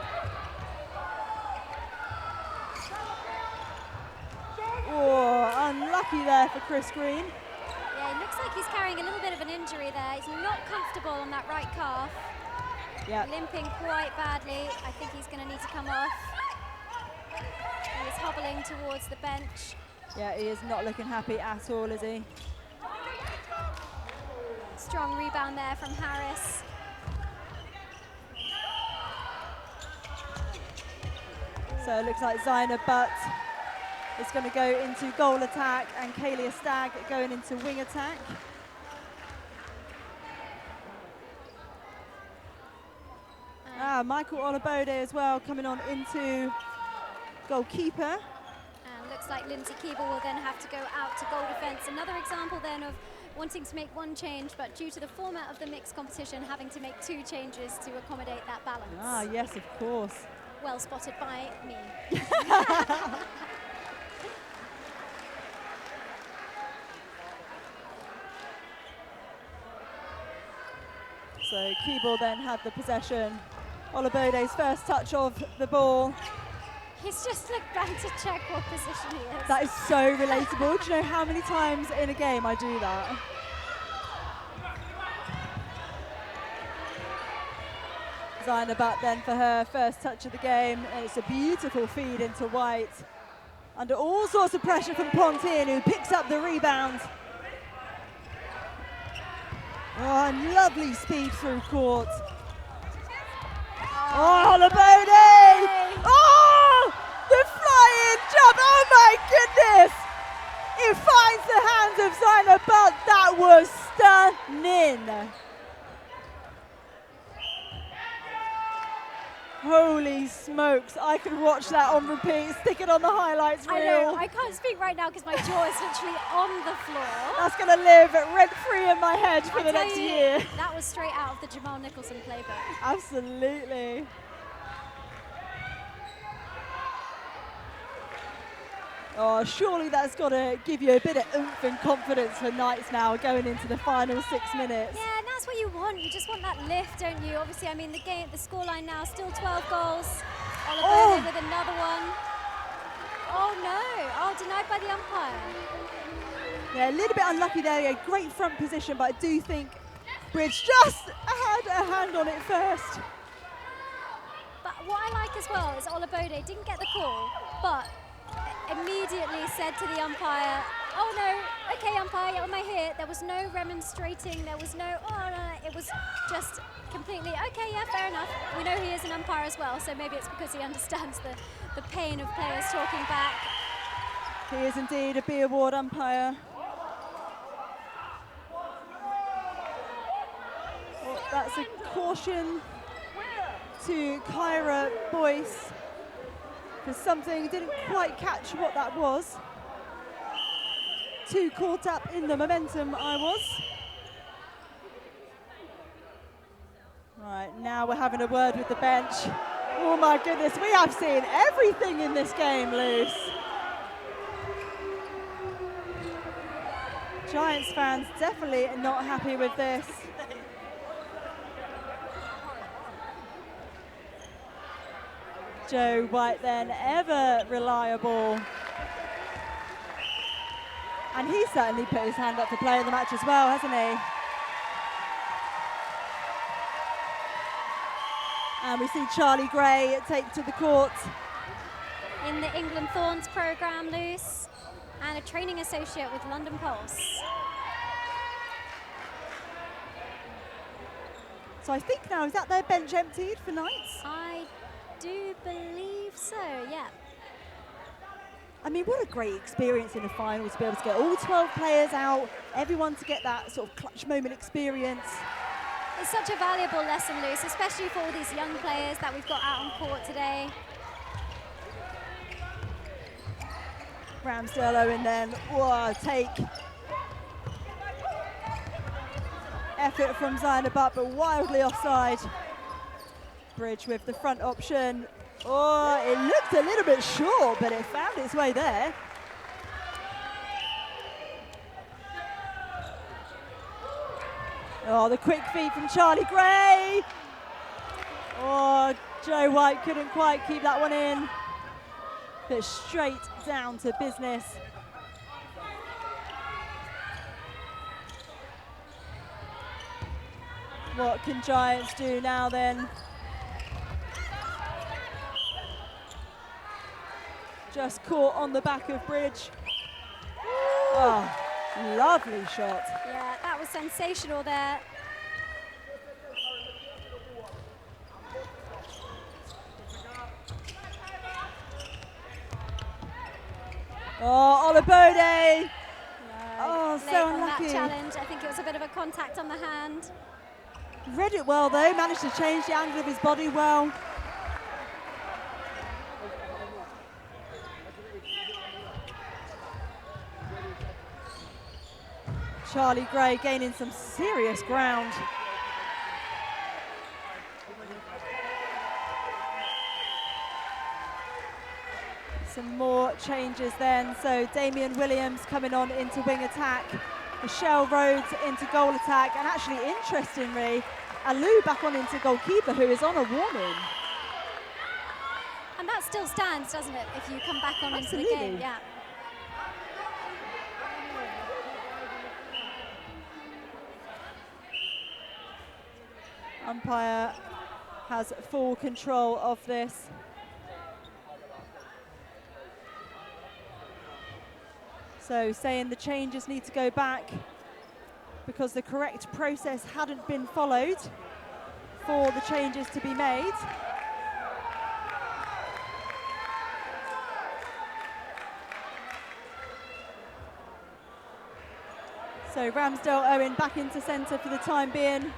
Oh, unlucky there for Chris Green. Yeah, it looks like he's carrying a little bit of an injury there. He's not comfortable on that right calf. Yeah. Limping quite badly. I think he's going to need to come off. He is hobbling towards the bench. Yeah, he is not looking happy at all, is he? Strong rebound there from Harris. So it looks like Zaina Butt is going to go into goal attack, and Kalia Stagg going into wing attack. Michael Olabode as well coming on into goalkeeper. And looks like Lindsay Keeble will then have to go out to goal defence. Another example then of wanting to make one change, but due to the format of the mixed competition, having to make two changes to accommodate that balance. Ah, yes, of course. Well spotted by me. So Keeble then had the possession. Olabode's first touch of the ball. He's just looked back to check what position he is. That is so relatable. Do you know how many times in a game I do that? Zaina Butt then for her first touch of the game, and it's a beautiful feed into White. Under all sorts of pressure from Pontin, who picks up the rebound. Oh, and lovely speed through court. Oh, Olabode! Oh, the flying jump! Oh my goodness! It finds the hands of Zaina Butt. That was stunning. Holy smokes, I could watch that on repeat, stick it on the highlights reel. I know, I can't speak right now because my jaw is literally on the floor. That's going to live rent-free in my head for the next year. That was straight out of the Jamal Nicholson playbook. Absolutely. Oh, surely that's got to give you a bit of oomph and confidence for Knights now going into the final 6 minutes. Yeah, and that's what you want. You just want that lift, don't you? Obviously, I mean, the scoreline now, still 12 goals. Olabode with another one. Oh, no. Oh, denied by the umpire. Yeah, a little bit unlucky there. A great front position, but I do think Bridge just had a hand on it first. But what I like as well is Olabode didn't get the call, but immediately said to the umpire, oh no, okay umpire, am I here? There was no remonstrating, there was no, oh no, it was just completely, okay, yeah, fair enough. We know he is an umpire as well, so maybe it's because he understands the pain of players talking back. He is indeed a B Award umpire. Well, that's a caution to Kyra Boyce. Because something didn't quite catch what that was. Too caught up in the momentum I was. All right, now we're having a word with the bench. Oh my goodness, we have seen everything in this game, Luce. Giants fans definitely not happy with this. Joe White then, ever reliable. And he certainly put his hand up for player of the match as well, hasn't he? And we see Charlie Gray take to the court. In the England Thorns programme, Luce, and a training associate with London Pulse. So I think now, is that their bench emptied for Knights? I do believe so, yeah. I mean, what a great experience in a final to be able to get all 12 players out, everyone to get that sort of clutch moment experience. It's such a valuable lesson, Luce, especially for all these young players that we've got out on court today. Ramsdale Owen then, whoa, take. Effort from Zainab, but wildly offside. Bridge with the front option. Oh, it looked a little bit short, but it found its way there. Oh, the quick feet from Charlie Gray. Oh, Joe White couldn't quite keep that one in. But straight down to business. What can Giants do now then? Just caught on the back of Bridge. Oh, lovely shot. Yeah, that was sensational there. Oh, Olabode. Oh, Late so on unlucky. that challenge. I think it was a bit of a contact on the hand. Read it well though, managed to change the angle of his body well. Charlie Gray gaining some serious ground. Some more changes then. So Damian Williams coming on into wing attack. Michelle Rhodes into goal attack. And actually, interestingly, Alou back on into goalkeeper, who is on a warning. And that still stands, doesn't it, if you come back on Absolutely. into the game? Yeah. Umpire has full control of this. So saying the changes need to go back because the correct process hadn't been followed for the changes to be made. So Ramsdale Owen back into centre for the time being.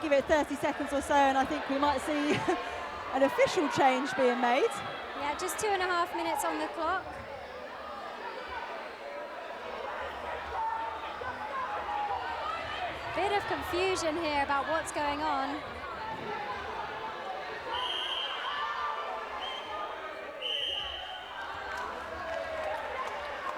Give it 30 seconds or so and I think we might see an official change being made. Yeah, just 2.5 minutes on the clock. Bit of confusion here about what's going on.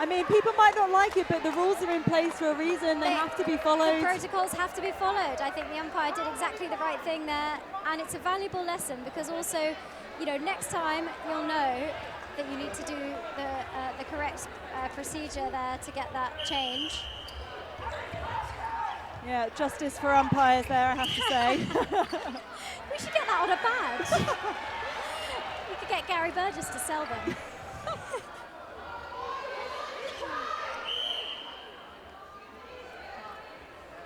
I mean, people might not like it, but the rules are in place for a reason. They have to be followed. The protocols have to be followed. I think the umpire did exactly the right thing there, and it's a valuable lesson because also, you know, next time you'll know that you need to do the correct procedure there to get that change. Yeah, justice for umpires there, I have to say. We should get that on a badge. We could get Gary Burgess to sell them.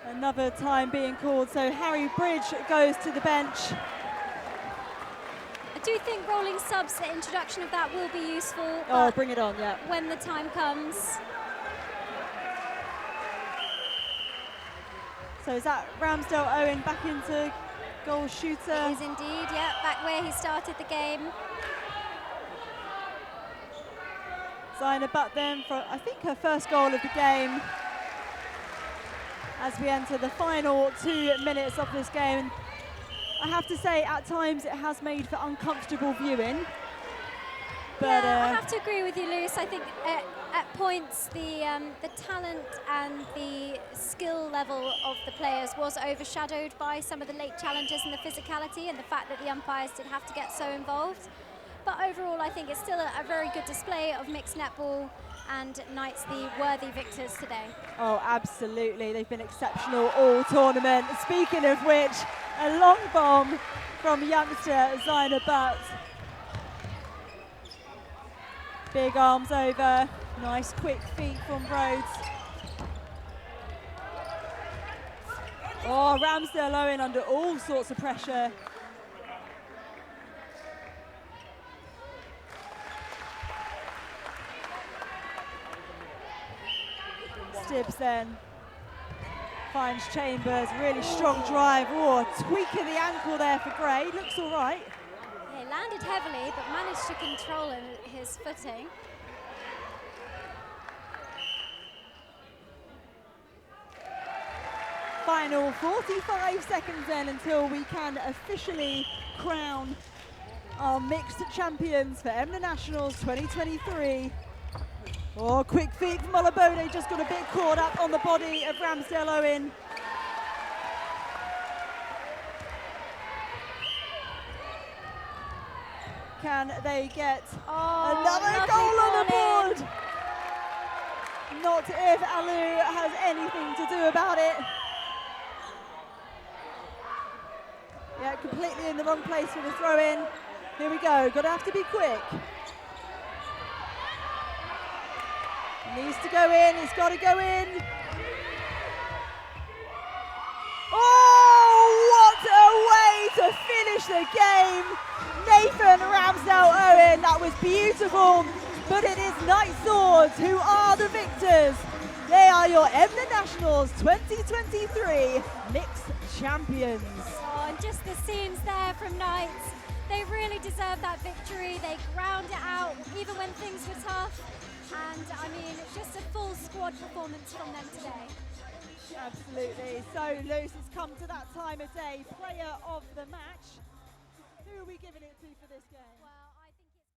Another time being called, so Harry Bridge goes to the bench. I do think rolling subs, the introduction of that will be useful. Oh, bring it on, yeah. When the time comes. So is that Ramsdale Owen back into goal shooter? It is indeed, yeah, back where he started the game. Zainab Butt then for, I think, her first goal of the game. As we enter the final 2 minutes of this game. I have to say, at times it has made for uncomfortable viewing. But yeah, I have to agree with you, Luce. I think at points the talent and the skill level of the players was overshadowed by some of the late challenges and the physicality and the fact that the umpires did have to get so involved. But overall, I think it's still a very good display of mixed netball, and Knights the worthy victors today. Oh, absolutely. They've been exceptional all tournament. Speaking of which, a long bomb from youngster Zaina Butt. Big arms over. Nice quick feet from Rhodes. Oh, Ramsdale Owen under all sorts of pressure. Stibbs then finds Chambers, really strong drive. Oh, tweaking the ankle there for Gray, looks all right. He landed heavily but managed to control his footing. Final 45 seconds then until we can officially crown our mixed champions for EMMNA Nationals 2023. Oh, quick feet from Olabode, just got a bit caught up on the body of Ramsdale Owen. Can they get another goal on the board? Not if Alu has anything to do about it. Yeah, completely in the wrong place for the throw in. Here we go, gotta have to be quick. Needs to go in, it's gotta go in. Oh, what a way to finish the game. Nathan Ramsdale Owen, that was beautiful. But it is Knight Swords who are the victors. They are your EMMNA Nationals 2023 Mixed Champions. Oh, and just the scenes there from Knights. They really deserved that victory. They ground it out even when things were tough. And I mean, just a full squad performance from them today. Absolutely. So Luce, it's come to that time of day. Player of the match. Who are we giving it to for this game?